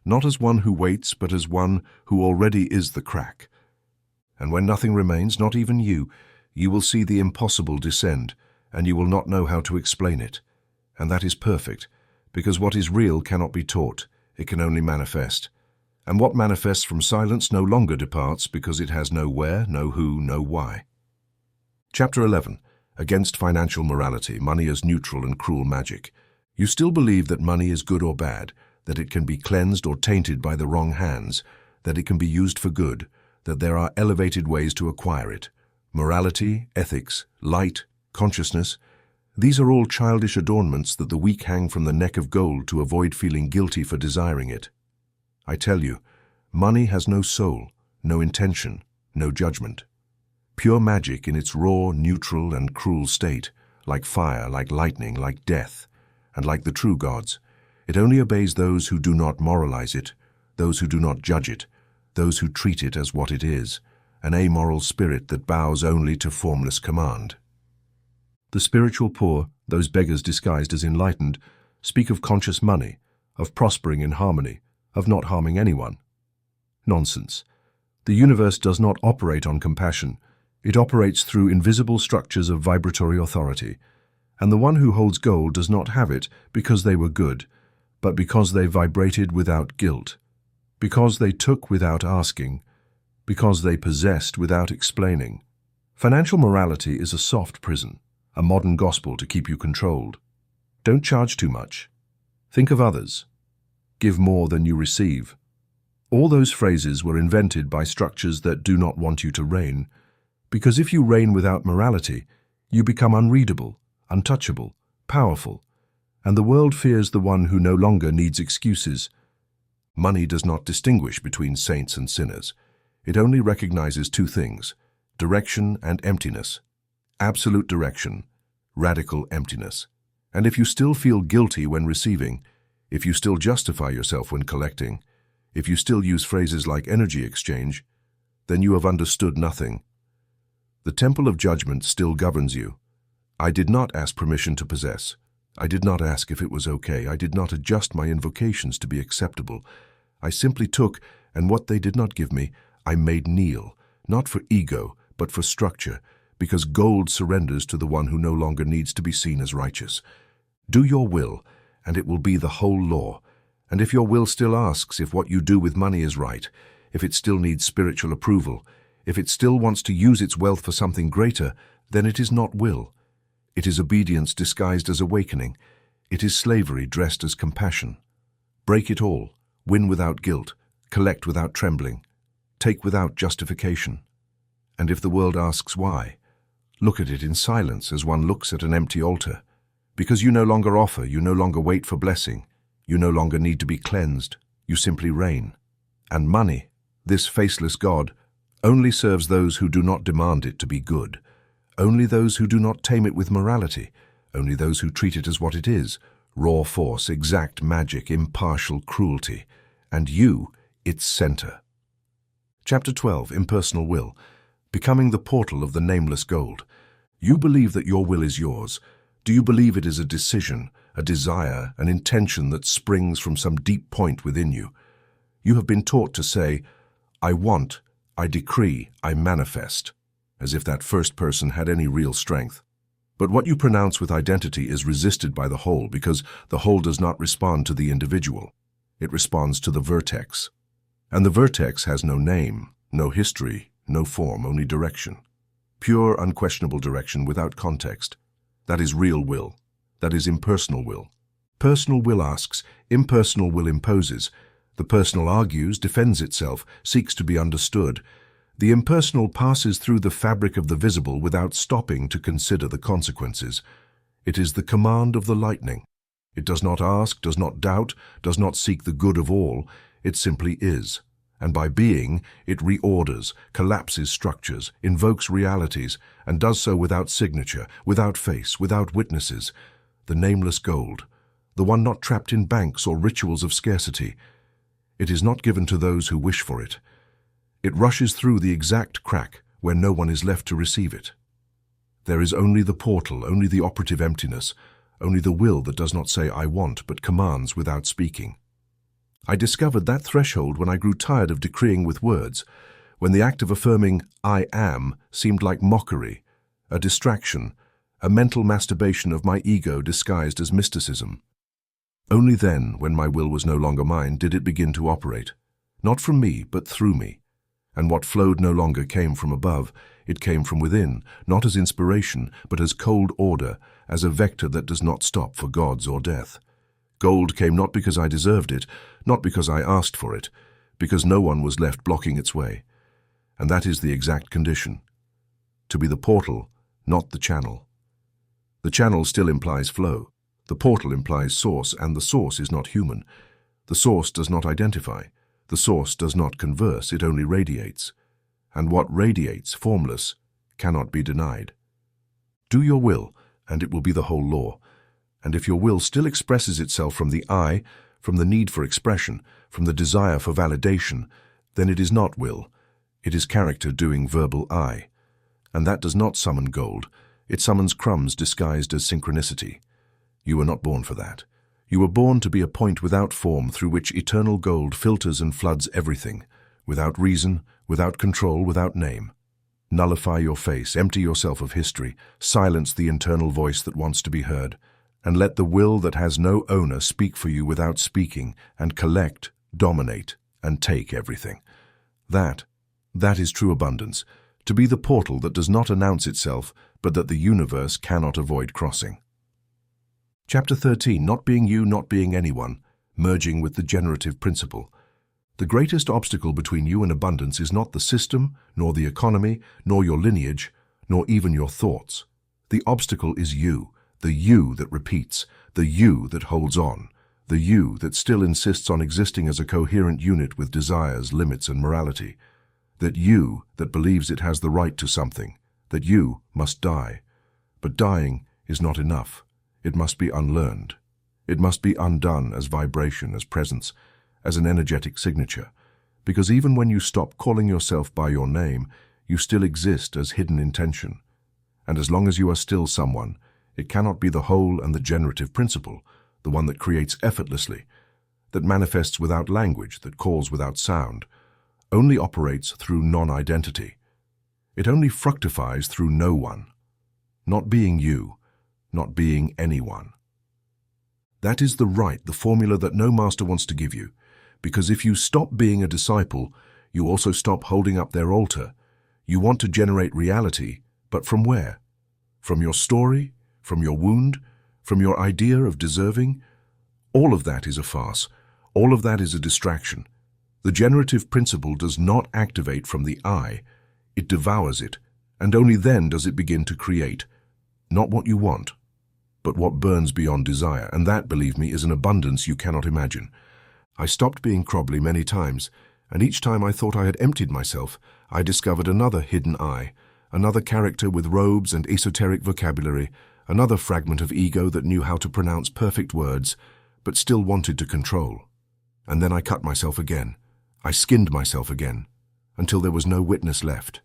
[SPEAKER 1] not as one who waits, but as one who already is the crack. And when nothing remains, not even you will see the impossible descend, and you will not know how to explain it. And that is perfect, because what is real cannot be taught, it can only manifest. And what manifests from silence no longer departs because it has no where, no who, no why. Chapter 11. Against financial morality, money as neutral and cruel magic. You still believe that money is good or bad, that it can be cleansed or tainted by the wrong hands, that it can be used for good, that there are elevated ways to acquire it. Morality, ethics, light, consciousness, these are all childish adornments that the weak hang from the neck of gold to avoid feeling guilty for desiring it. I tell you, money has no soul, no intention, no judgment. Pure magic in its raw, neutral, and cruel state, like fire, like lightning, like death, and like the true gods. It only obeys those who do not moralize it, those who do not judge it, those who treat it as what it is, an amoral spirit that bows only to formless command. The spiritual poor, those beggars disguised as enlightened, speak of conscious money, of prospering in harmony, of not harming anyone. Nonsense. The universe does not operate on compassion. It operates through invisible structures of vibratory authority, and the one who holds gold does not have it because they were good, but because they vibrated without guilt, because they took without asking, because they possessed without explaining. Financial morality is a soft prison, a modern gospel to keep you controlled. Don't charge too much. Think of others. Give more than you receive. All those phrases were invented by structures that do not want you to reign, because if you reign without morality, you become unreadable, untouchable, powerful, and the world fears the one who no longer needs excuses. Money does not distinguish between saints and sinners. It only recognizes two things: direction and emptiness. Absolute direction, radical emptiness. And if you still feel guilty when receiving, if you still justify yourself when collecting, if you still use phrases like energy exchange, then you have understood nothing. The temple of judgment still governs you. I did not ask permission to possess. I did not ask if it was okay. I did not adjust my invocations to be acceptable. I simply took, and what they did not give me, I made kneel, not for ego, but for structure, because gold surrenders to the one who no longer needs to be seen as righteous. Do your will, and it will be the whole law. And if your will still asks if what you do with money is right, if it still needs spiritual approval, if it still wants to use its wealth for something greater, then it is not will. It is obedience disguised as awakening. It is slavery dressed as compassion. Break it all, win without guilt, collect without trembling, take without justification. And if the world asks why, look at it in silence as one looks at an empty altar. Because you no longer offer, you no longer wait for blessing, you no longer need to be cleansed, you simply reign. And money, this faceless god, only serves those who do not demand it to be good, only those who do not tame it with morality, only those who treat it as what it is, raw force, exact magic, impartial cruelty, and you, its center. Chapter 12, Impersonal Will, becoming the portal of the nameless gold. You believe that your will is yours. Do you believe it is a decision, a desire, an intention that springs from some deep point within you? You have been taught to say, I want, I decree, I manifest, as if that first person had any real strength. But what you pronounce with identity is resisted by the whole because the whole does not respond to the individual. It responds to the vertex. And the vertex has no name, no history, no form, only direction. Pure, unquestionable direction without context. That is real will. That is impersonal will. Personal will asks, impersonal will imposes. The personal argues, defends itself, seeks to be understood. The impersonal passes through the fabric of the visible without stopping to consider the consequences. It is the command of the lightning. It does not ask, does not doubt, does not seek the good of all. It simply is. And by being, it reorders, collapses structures, invokes realities, and does so without signature, without face, without witnesses. The nameless gold, the one not trapped in banks or rituals of scarcity. It is not given to those who wish for it. It rushes through the exact crack where no one is left to receive it. There is only the portal, only the operative emptiness, only the will that does not say I want but commands without speaking. I discovered that threshold when I grew tired of decreeing with words, when the act of affirming I am seemed like mockery, a distraction, a mental masturbation of my ego disguised as mysticism. Only then, when my will was no longer mine, did it begin to operate, not from me, but through me. And what flowed no longer came from above, it came from within, not as inspiration, but as cold order, as a vector that does not stop for gods or death. Gold came not because I deserved it, not because I asked for it, because no one was left blocking its way. And that is the exact condition. To be the portal, not the channel. The channel still implies flow. The portal implies source, and the source is not human. The source does not identify. The source does not converse, it only radiates. And what radiates, formless, cannot be denied. Do your will, and it will be the whole law. And if your will still expresses itself from the I, from the need for expression, from the desire for validation, then it is not will. It is character doing verbal I. And that does not summon gold. It summons crumbs disguised as synchronicity. You were not born for that. You were born to be a point without form through which eternal gold filters and floods everything, without reason, without control, without name. Nullify your face, empty yourself of history, silence the internal voice that wants to be heard, and let the will that has no owner speak for you without speaking, and collect, dominate, and take everything. That is true abundance, to be the portal that does not announce itself, but that the universe cannot avoid crossing. Chapter 13, Not being you, not being anyone, merging with the generative principle. The greatest obstacle between you and abundance is not the system, nor the economy, nor your lineage, nor even your thoughts. The obstacle is you, the you that repeats, the you that holds on, the you that still insists on existing as a coherent unit with desires, limits, and morality. That you that believes it has the right to something, that you must die. But dying is not enough. It must be unlearned. It must be undone as vibration, as presence, as an energetic signature. Because even when you stop calling yourself by your name, you still exist as hidden intention. And as long as you are still someone, it cannot be the whole and the generative principle, the one that creates effortlessly, that manifests without language, that calls without sound, only operates through non-identity. It only fructifies through no one. Not being you, not being anyone. That is the right, the formula that no master wants to give you, because if you stop being a disciple, you also stop holding up their altar. You want to generate reality, but from where? From your story? From your wound? From your idea of deserving? All of that is a farce. All of that is a distraction. The generative principle does not activate from the I. It devours it, and only then does it begin to create. Not what you want, but what burns beyond desire, and that, believe me, is an abundance you cannot imagine. I stopped being Crowley many times, and each time I thought I had emptied myself, I discovered another hidden I, another character with robes and esoteric vocabulary, another fragment of ego that knew how to pronounce perfect words, but still wanted to control. And then I cut myself again. I skinned myself again, until there was no witness left.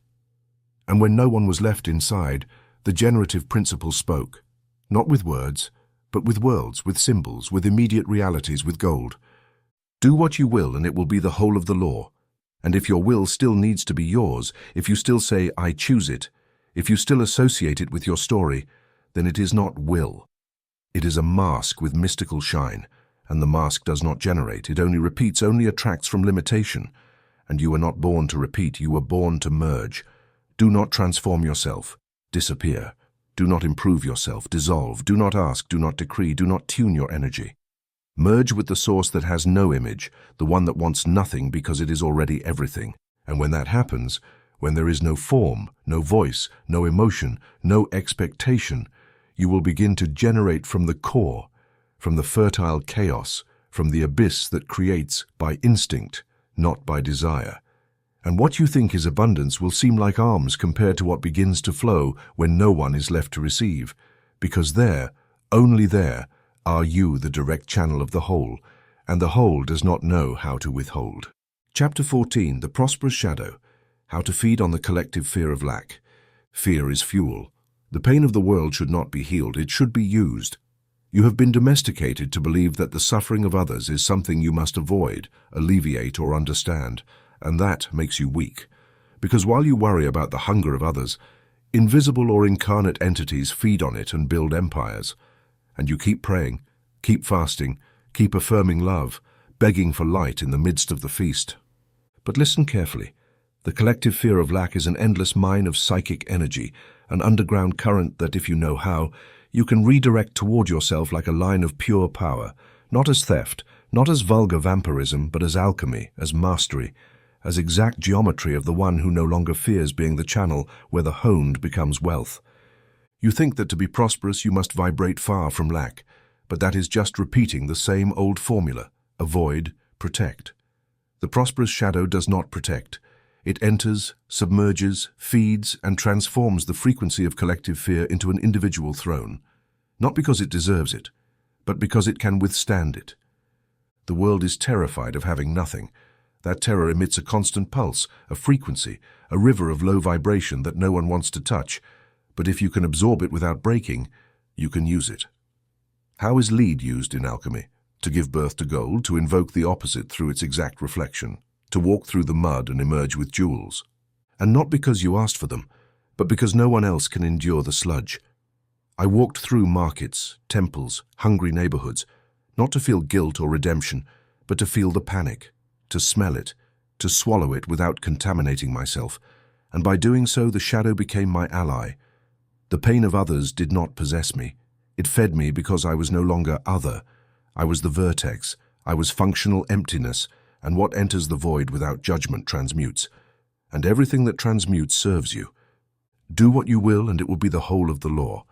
[SPEAKER 1] And when no one was left inside, the generative principle spoke, not with words, but with worlds, with symbols, with immediate realities, with gold. Do what you will, and it will be the whole of the law. And if your will still needs to be yours, if you still say, I choose it, if you still associate it with your story, then it is not will. It is a mask with mystical shine, and the mask does not generate. It only repeats, only attracts from limitation. And you were not born to repeat, you were born to merge. Do not transform yourself. Disappear. Do not improve yourself. Dissolve. Do not ask. Do not decree. Do not tune your energy. Merge with the source that has no image, the one that wants nothing because it is already everything. And when that happens, when there is no form, no voice, no emotion, no expectation, you will begin to generate from the core, from the fertile chaos, from the abyss that creates by instinct, not by desire. And what you think is abundance will seem like alms compared to what begins to flow when no one is left to receive, because there, only there, are you the direct channel of the whole, and the whole does not know how to withhold. Chapter 14, The Prosperous Shadow, How to Feed on the Collective Fear of Lack. Fear is fuel. The pain of the world should not be healed, it should be used. You have been domesticated to believe that the suffering of others is something you must avoid, alleviate, or understand, and that makes you weak. Because while you worry about the hunger of others, invisible or incarnate entities feed on it and build empires. And you keep praying, keep fasting, keep affirming love, begging for light in the midst of the feast. But listen carefully. The collective fear of lack is an endless mine of psychic energy, an underground current that, if you know how, you can redirect toward yourself like a line of pure power, not as theft, not as vulgar vampirism, but as alchemy, as mastery, as exact geometry of the one who no longer fears being the channel where the honed becomes wealth. You think that to be prosperous you must vibrate far from lack, but that is just repeating the same old formula: avoid, protect. The prosperous shadow does not protect. It enters, submerges, feeds, and transforms the frequency of collective fear into an individual throne, not because it deserves it, but because it can withstand it. The world is terrified of having nothing. That terror emits a constant pulse, a frequency, a river of low vibration that no one wants to touch, but if you can absorb it without breaking, you can use it. How is lead used in alchemy? To give birth to gold, to invoke the opposite through its exact reflection, to walk through the mud and emerge with jewels. And not because you asked for them, but because no one else can endure the sludge. I walked through markets, temples, hungry neighborhoods, not to feel guilt or redemption, but to feel the panic, to smell it, to swallow it without contaminating myself, and by doing so the shadow became my ally. The pain of others did not possess me. It fed me because I was no longer other. I was the vertex. I was functional emptiness, and what enters the void witut judgment transmutes, and everything that transmutes serves you. Do what you will, and it will be the whole of the law.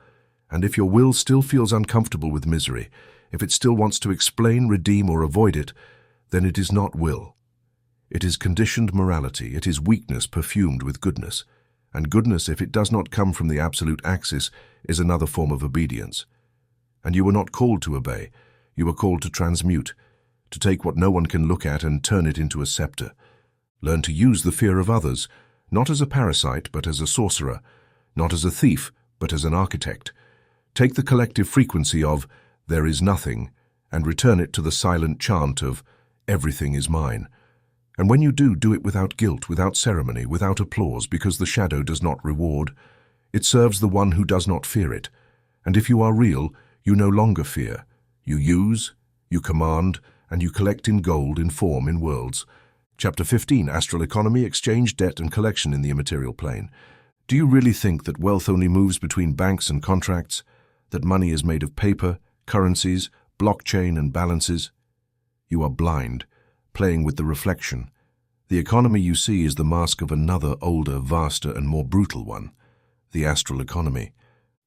[SPEAKER 1] And if your will still feels uncomfortable with misery, if it still wants to explain, redeem, or avoid it, then it is not will. It is conditioned morality, it is weakness perfumed with goodness. And goodness, if it does not come from the absolute axis, is another form of obedience. And you were not called to obey, you were called to transmute, to take what no one can look at and turn it into a scepter. Learn to use the fear of others, not as a parasite, but as a sorcerer, not as a thief, but as an architect. Take the collective frequency of "there is nothing" and return it to the silent chant of "everything is mine." And when you do, do it without guilt, without ceremony, without applause, because the shadow does not reward. It serves the one who does not fear it. And if you are real, you no longer fear. You use, you command, and you collect in gold, in form, in worlds. Chapter 15, Astral Economy, Exchange, Debt, and Collection in the Immaterial Plane. Do you really think that wealth only moves between banks and contracts? That money is made of paper, currencies, blockchain, and balances? You are blind, playing with the reflection. The economy you see is the mask of another, older, vaster, and more brutal one, the astral economy.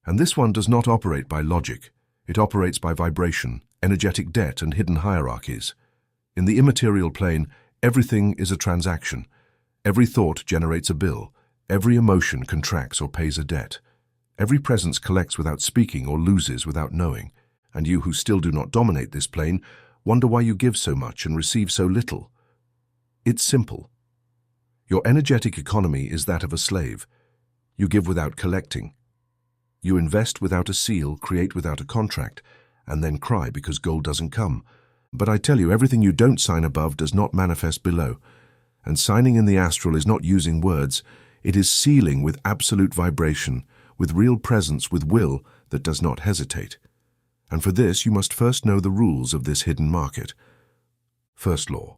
[SPEAKER 1] And this one does not operate by logic. It operates by vibration, energetic debt, and hidden hierarchies. In the immaterial plane, everything is a transaction. Every thought generates a bill. Every emotion contracts or pays a debt. Every presence collects without speaking or loses without knowing. And you who still do not dominate this plane wonder why you give so much and receive so little. It's simple. Your energetic economy is that of a slave. You give without collecting. You invest without a seal, create without a contract, and then cry because gold doesn't come. But I tell you, everything you don't sign above does not manifest below. And signing in the astral is not using words. It is sealing with absolute vibration, with real presence, with will that does not hesitate. And for this, you must first know the rules of this hidden market. First law.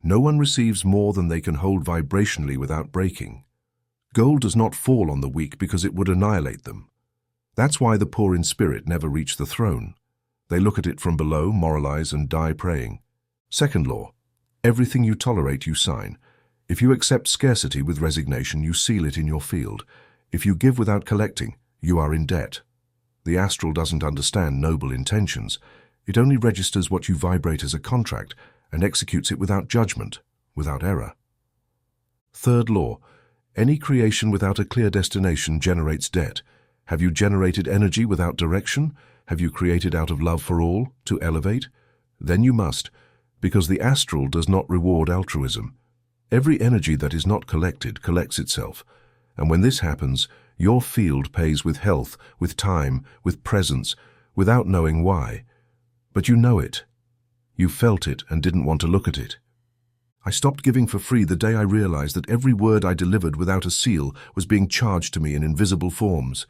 [SPEAKER 1] No one receives more than they can hold vibrationally without breaking. Gold does not fall on the weak because it would annihilate them. That's why the poor in spirit never reach the throne. They look at it from below, moralize, and die praying. Second law. Everything you tolerate, you sign. If you accept scarcity with resignation, you seal it in your field. If you give without collecting, you are in debt. The astral doesn't understand noble intentions. It only registers what you vibrate as a contract and executes it without judgment, without error. Third law. Any creation without a clear destination generates debt. Have you generated energy without direction? Have you created out of love for all, to elevate? Then you must, because the astral does not reward altruism. Every energy that is not collected collects itself. And when this happens, your field pays with health, with time, with presence, without knowing why. But you know it. You felt it and didn't want to look at it. I stopped giving for free the day I realized that every word I delivered without a seal was being charged to me in invisible forms.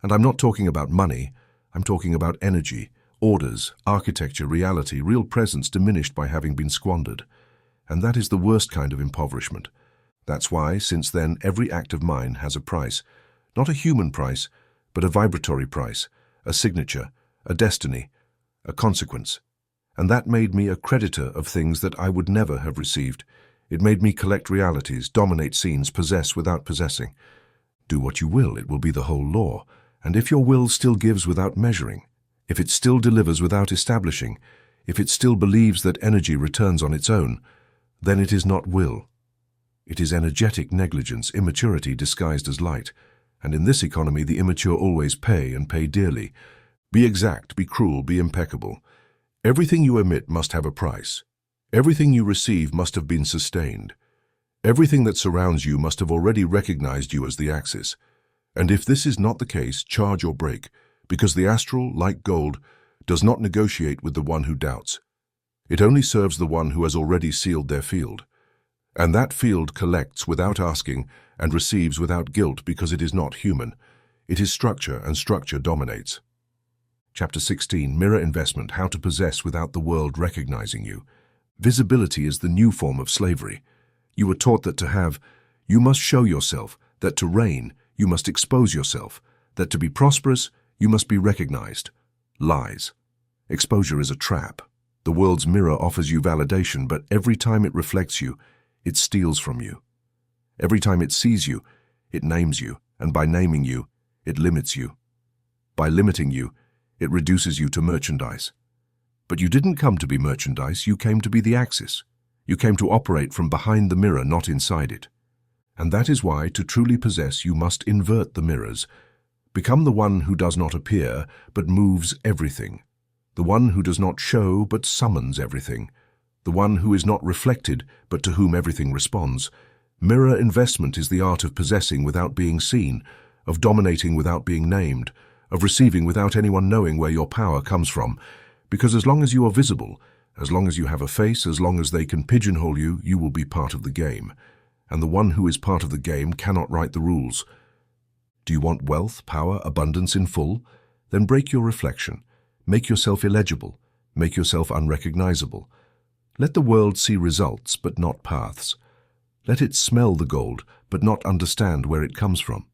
[SPEAKER 1] And I'm not talking about money. I'm talking about energy, orders, architecture, reality, real presence diminished by having been squandered. And that is the worst kind of impoverishment. That's why, since then, every act of mine has a price. Not a human price, but a vibratory price, a signature, a destiny, a consequence. And that made me a creditor of things that I would never have received. It made me collect realities, dominate scenes, possess without possessing. Do what you will, it will be the whole law. And if your will still gives without measuring, if it still delivers without establishing, if it still believes that energy returns on its own, then it is not will. It is energetic negligence, immaturity disguised as light. And in this economy, the immature always pay and pay dearly. Be exact, be cruel, be impeccable. Everything you emit must have a price. Everything you receive must have been sustained. Everything that surrounds you must have already recognized you as the axis. And if this is not the case, charge or break, because the astral, like gold, does not negotiate with the one who doubts. It only serves the one who has already sealed their field. And that field collects without asking and receives without guilt because it is not human. It is structure, and structure dominates. Chapter 16, Mirror Investment, How to Possess Without the World Recognizing You. Visibility is the new form of slavery. You were taught that to have, you must show yourself, that to reign, you must expose yourself, that to be prosperous, you must be recognized. Lies. Exposure is a trap. The world's mirror offers you validation, but every time it reflects you, it steals from you. Every time it sees you, it names you, and by naming you, it limits you. By limiting you, it reduces you to merchandise. But you didn't come to be merchandise, you came to be the axis. You came to operate from behind the mirror, not inside it. And that is why, to truly possess, you must invert the mirrors. Become the one who does not appear, but moves everything. The one who does not show, but summons everything. The one who is not reflected, but to whom everything responds. Mirror investment is the art of possessing without being seen, of dominating without being named, of receiving without anyone knowing where your power comes from. Because as long as you are visible, as long as you have a face, as long as they can pigeonhole you, you will be part of the game. And the one who is part of the game cannot write the rules. Do you want wealth, power, abundance in full? Then break your reflection. Make yourself illegible. Make yourself unrecognizable. Let the world see results, but not paths. Let it smell the gold, but not understand where it comes from.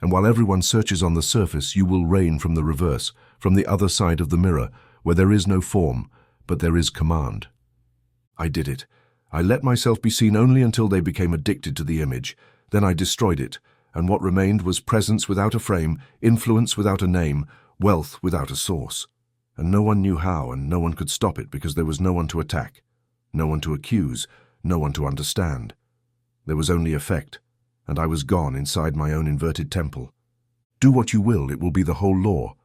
[SPEAKER 1] And while everyone searches on the surface, you will reign from the reverse, from the other side of the mirror, where there is no form, but there is command. I did it. I let myself be seen only until they became addicted to the image. Then I destroyed it, and what remained was presence without a frame, influence without a name, wealth without a source. And no one knew how, and no one could stop it because there was no one to attack, no one to accuse, no one to understand. There was only effect, and I was gone inside my own inverted temple. Do what you will, it will be the whole law.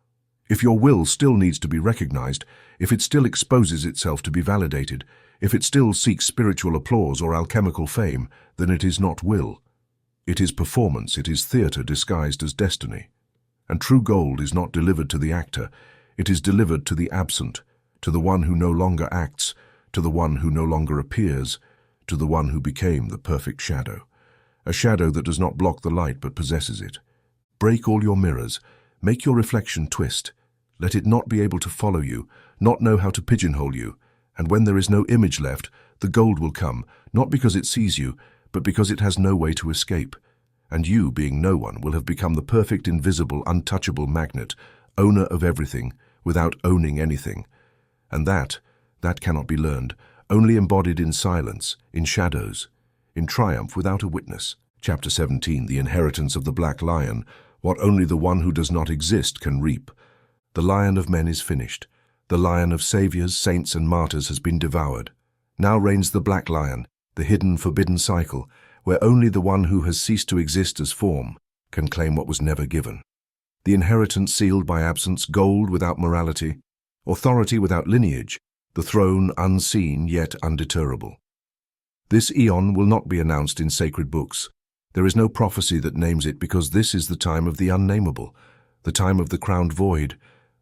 [SPEAKER 1] If your will still needs to be recognized, if it still exposes itself to be validated, if it still seeks spiritual applause or alchemical fame, then it is not will. It is performance, it is theater disguised as destiny. And true gold is not delivered to the actor, it is delivered to the absent, to the one who no longer acts, to the one who no longer appears, to the one who became the perfect shadow. A shadow that does not block the light but possesses it. Break all your mirrors, make your reflection twist. Let it not be able to follow you, not know how to pigeonhole you, and when there is no image left, the gold will come, not because it sees you, but because it has no way to escape. And you, being no one, will have become the perfect, invisible, untouchable magnet, owner of everything, without owning anything. And that cannot be learned, only embodied in silence, in shadows, in triumph without a witness. Chapter 17, The Inheritance of the Black Lion, what only the one who does not exist can reap. The lion of men is finished. The lion of saviors, saints, and martyrs has been devoured. Now reigns the black lion, the hidden, forbidden cycle, where only the one who has ceased to exist as form can claim what was never given. The inheritance sealed by absence, gold without morality, authority without lineage, the throne unseen yet undeterrable. This eon will not be announced in sacred books. There is no prophecy that names it because this is the time of the unnameable, the time of the crowned void,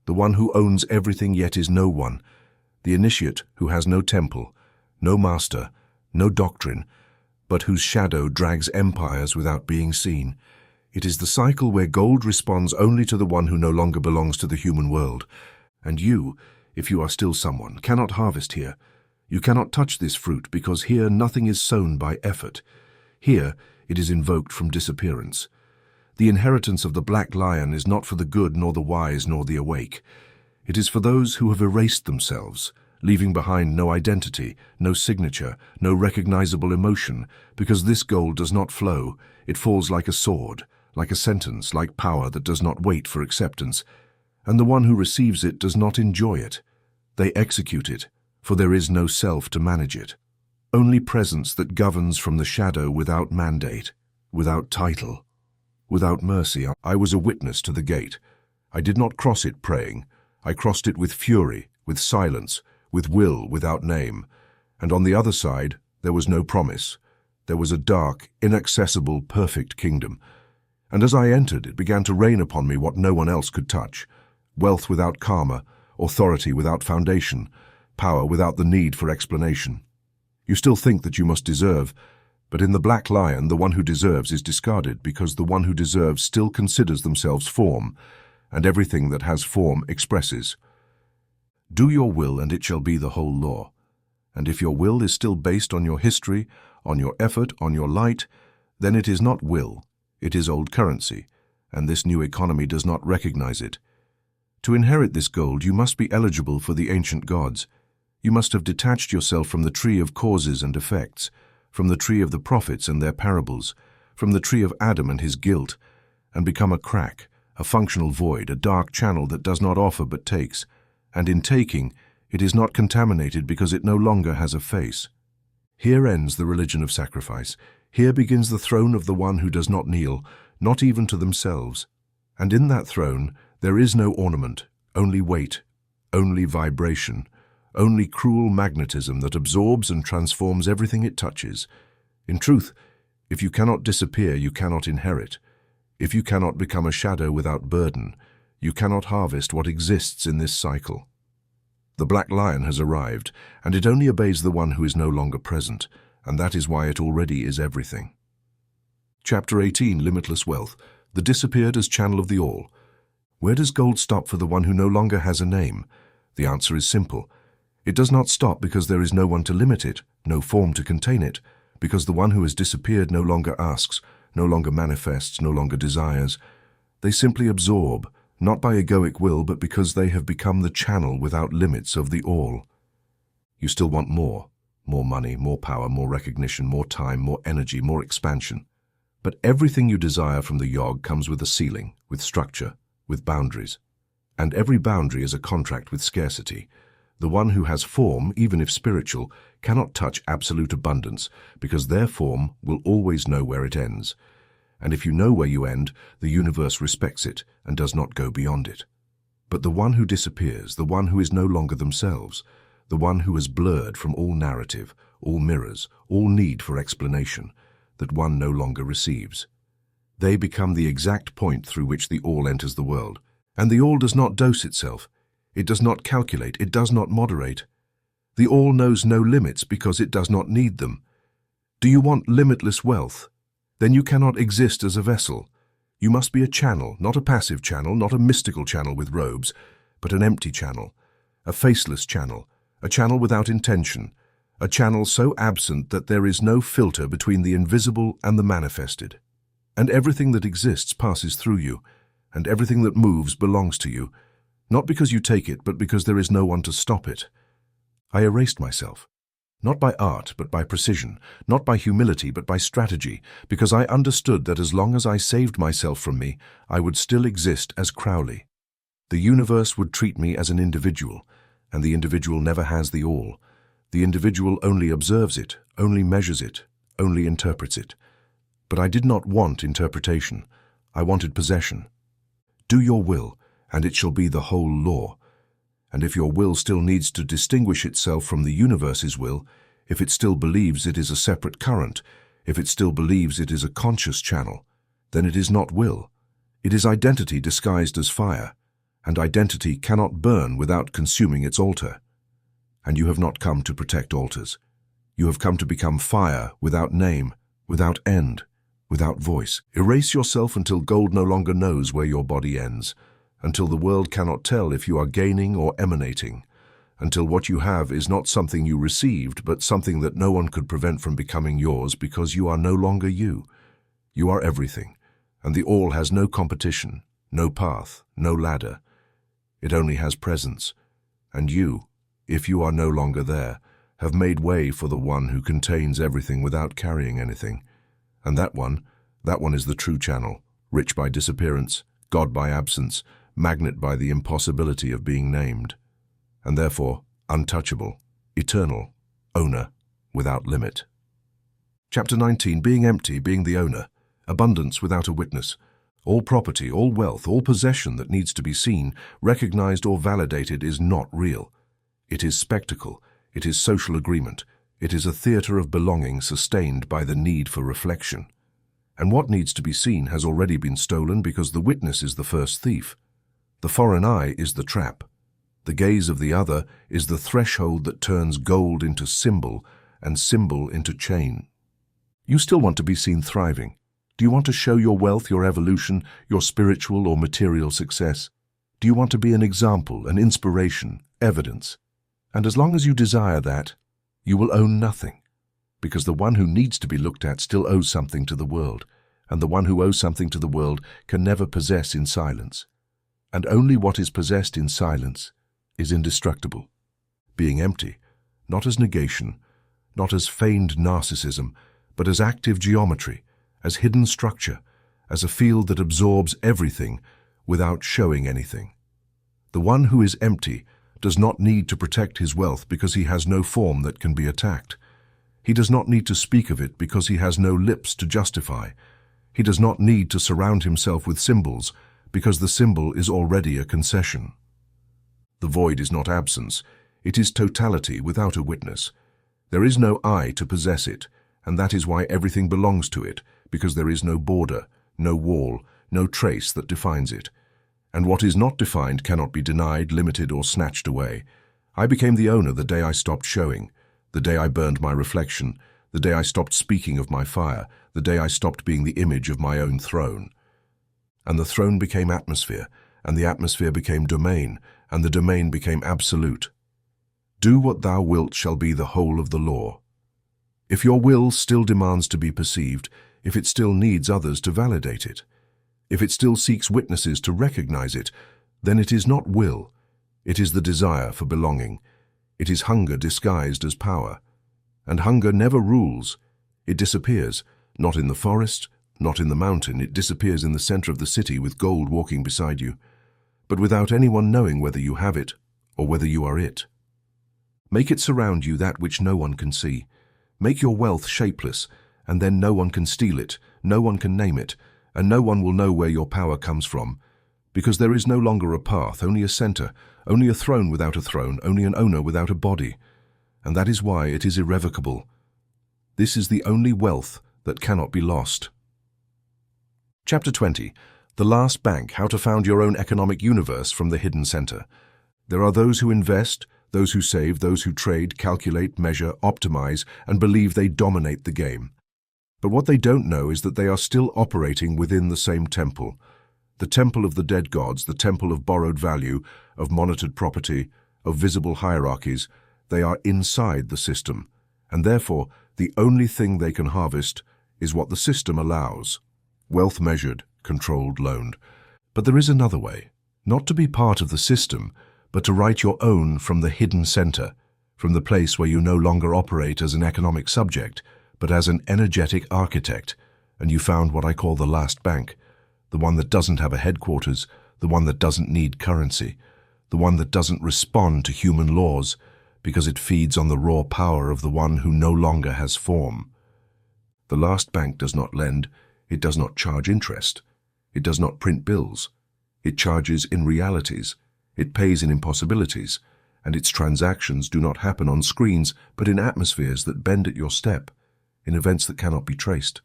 [SPEAKER 1] the one who owns everything yet is no one, the initiate who has no temple, no master, no doctrine, but whose shadow drags empires without being seen. It is the cycle where gold responds only to the one who no longer belongs to the human world. And you, if you are still someone, cannot harvest here. You cannot touch this fruit because here nothing is sown by effort. Here it is invoked from disappearance. The inheritance of the black lion is not for the good nor the wise nor the awake. It is for those who have erased themselves, leaving behind no identity, no signature, no recognizable emotion, because this gold does not flow. It falls like a sword, like a sentence, like power that does not wait for acceptance. And the one who receives it does not enjoy it. They execute it, for there is no self to manage it. Only presence that governs from the shadow without mandate, without title, without mercy. I was a witness to the gate. I did not cross it praying. I crossed it with fury, with silence, with will without name. And on the other side, there was no promise. There was a dark, inaccessible, perfect kingdom. And as I entered, it began to rain upon me what no one else could touch. Wealth without karma, authority without foundation, power without the need for explanation. You still think that you must deserve, but in the black lion, the one who deserves is discarded because the one who deserves still considers themselves form, and everything that has form expresses. Do your will, and it shall be the whole law. And if your will is still based on your history, on your effort, on your light, then it is not will, it is old currency, and this new economy does not recognize it. To inherit this gold, you must be eligible for the ancient gods. You must have detached yourself from the tree of causes and effects, from the tree of the prophets and their parables, from the tree of Adam and his guilt, and become a crack, a functional void, a dark channel that does not offer but takes, and in taking, it is not contaminated because it no longer has a face. Here ends the religion of sacrifice. Here begins the throne of the one who does not kneel, not even to themselves. And in that throne, there is no ornament, only weight, only vibration, only cruel magnetism that absorbs and transforms everything it touches. In truth, if you cannot disappear, you cannot inherit. If you cannot become a shadow without burden, you cannot harvest what exists in this cycle. The black lion has arrived, and it only obeys the one who is no longer present, and that is why it already is everything. Chapter 18, Limitless Wealth, the disappeared as channel of the all. Where does gold stop for the one who no longer has a name? The answer is simple. It does not stop because there is no one to limit it, no form to contain it, because the one who has disappeared no longer asks, no longer manifests, no longer desires. They simply absorb, not by egoic will, but because they have become the channel without limits of the all. You still want more money, more power, more recognition, more time, more energy, more expansion. But everything you desire from the yog comes with a ceiling, with structure, with boundaries. And every boundary is a contract with scarcity. The one who has form, even if spiritual, cannot touch absolute abundance, because their form will always know where it ends. And if you know where you end, the universe respects it and does not go beyond it. But the one who disappears, the one who is no longer themselves, the one who has blurred from all narrative, all mirrors, all need for explanation, that one no longer receives. They become the exact point through which the all enters the world. And the all does not dose itself. It does not calculate. It does not moderate. The all knows no limits because it does not need them. Do you want limitless wealth? Then you cannot exist as a vessel. You must be a channel, not a passive channel, not a mystical channel with robes, but an empty channel, a faceless channel, a channel without intention, a channel so absent that there is no filter between the invisible and the manifested. And everything that exists passes through you, and everything that moves belongs to you, not because you take it, but because there is no one to stop it. I erased myself, not by art, but by precision, not by humility, but by strategy, because I understood that as long as I saved myself from me, I would still exist as Crowley. The universe would treat me as an individual, and the individual never has the all. The individual only observes it, only measures it, only interprets it. But I did not want interpretation. I wanted possession. Do your will, and it shall be the whole law. And if your will still needs to distinguish itself from the universe's will, if it still believes it is a separate current, if it still believes it is a conscious channel, then it is not will. It is identity disguised as fire, and identity cannot burn without consuming its altar. And you have not come to protect altars. You have come to become fire without name, without end, without voice. Erase yourself until gold no longer knows where your body ends, until the world cannot tell if you are gaining or emanating, until what you have is not something you received, but something that no one could prevent from becoming yours because you are no longer you. You are everything, and the all has no competition, no path, no ladder. It only has presence, and you, if you are no longer there, have made way for the one who contains everything without carrying anything. And that one is the true channel, rich by disappearance, God by absence, magnet by the impossibility of being named, and therefore untouchable, eternal, owner, without limit. Chapter 19, being empty, being the owner, abundance without a witness. All property, all wealth, all possession that needs to be seen, recognized or validated is not real. It is spectacle, it is social agreement, it is a theater of belonging sustained by the need for reflection. And what needs to be seen has already been stolen because the witness is the first thief. The foreign eye is the trap. The gaze of the other is the threshold that turns gold into symbol and symbol into chain. You still want to be seen thriving. Do you want to show your wealth, your evolution, your spiritual or material success? Do you want to be an example, an inspiration, evidence? And as long as you desire that, you will own nothing, because the one who needs to be looked at still owes something to the world, and the one who owes something to the world can never possess in silence. And only what is possessed in silence is indestructible. Being empty, not as negation, not as feigned narcissism, but as active geometry, as hidden structure, as a field that absorbs everything without showing anything. The one who is empty does not need to protect his wealth because he has no form that can be attacked. He does not need to speak of it because he has no lips to justify. He does not need to surround himself with symbols because the symbol is already a concession. The void is not absence, it is totality without a witness. There is no I to possess it, and that is why everything belongs to it, because there is no border, no wall, no trace that defines it. And what is not defined cannot be denied, limited, or snatched away. I became the owner the day I stopped showing, the day I burned my reflection, the day I stopped speaking of my fire, the day I stopped being the image of my own throne. And the throne became atmosphere, and the atmosphere became domain, and the domain became absolute. Do what thou wilt shall be the whole of the law. If your will still demands to be perceived, if it still needs others to validate it, if it still seeks witnesses to recognize it, then it is not will. It is the desire for belonging. It is hunger disguised as power. And hunger never rules. It disappears, not in the forest, not in the mountain. It disappears in the center of the city with gold walking beside you, but without anyone knowing whether you have it or whether you are it. Make it surround you that which no one can see. Make your wealth shapeless, and then no one can steal it, no one can name it, and no one will know where your power comes from, because there is no longer a path, only a center, only a throne without a throne, only an owner without a body. And that is why it is irrevocable. This is the only wealth that cannot be lost. Chapter 20. The Last Bank, How to Found Your Own Economic Universe from the Hidden Center. There are those who invest, those who save, those who trade, calculate, measure, optimize, and believe they dominate the game. But what they don't know is that they are still operating within the same temple. The temple of the dead gods, the temple of borrowed value, of monitored property, of visible hierarchies. They are inside the system, and therefore the only thing they can harvest is what the system allows. Wealth measured, controlled, loaned. But there is another way, not to be part of the system, but to write your own from the hidden center, from the place where you no longer operate as an economic subject, but as an energetic architect, and you found what I call the last bank, the one that doesn't have a headquarters, the one that doesn't need currency, the one that doesn't respond to human laws, because it feeds on the raw power of the one who no longer has form. The last bank does not lend, it does not charge interest, it does not print bills, it charges in realities, it pays in impossibilities, and its transactions do not happen on screens, but in atmospheres that bend at your step, in events that cannot be traced,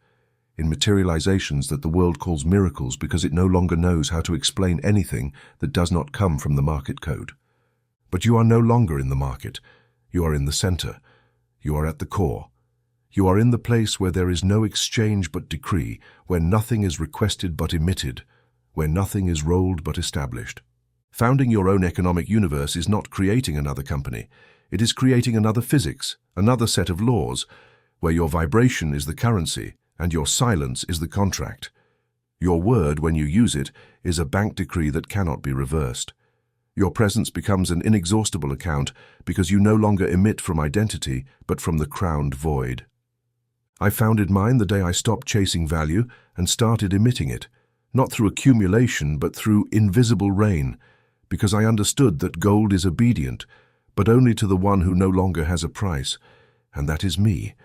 [SPEAKER 1] in materializations that the world calls miracles because it no longer knows how to explain anything that does not come from the market code. But you are no longer in the market. You are in the center. You are at the core. You are in the place where there is no exchange but decree, where nothing is requested but emitted, where nothing is rolled but established. Founding your own economic universe is not creating another company. It is creating another physics, another set of laws, where your vibration is the currency and your silence is the contract. Your word, when you use it, is a bank decree that cannot be reversed. Your presence becomes an inexhaustible account because you no longer emit from identity, but from the crowned void. I founded mine the day I stopped chasing value and started emitting it, not through accumulation, but through invisible rain, because I understood that gold is obedient, but only to the one who no longer has a price, and that is me,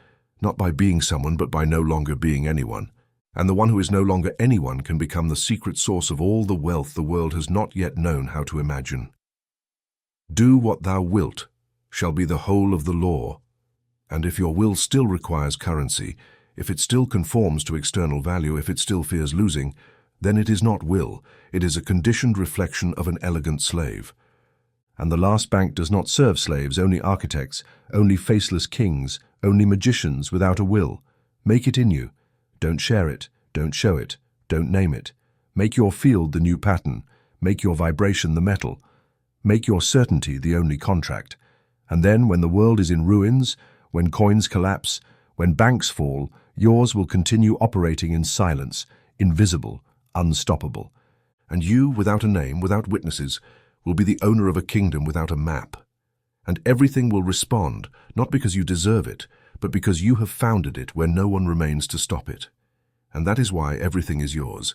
[SPEAKER 1] not by being someone, but by no longer being anyone. And the one who is no longer anyone can become the secret source of all the wealth the world has not yet known how to imagine. Do what thou wilt shall be the whole of the law. And if your will still requires currency, if it still conforms to external value, if it still fears losing, then it is not will, it is a conditioned reflection of an elegant slave. And the last bank does not serve slaves, only architects, only faceless kings, only magicians without a will. Make it in you. Don't share it, don't show it, don't name it. Make your field the new pattern, make your vibration the metal, make your certainty the only contract. And then when the world is in ruins, when coins collapse, when banks fall, yours will continue operating in silence, invisible, unstoppable. And you, without a name, without witnesses, will be the owner of a kingdom without a map. And everything will respond, not because you deserve it, but because you have founded it where no one remains to stop it. And that is why everything is yours,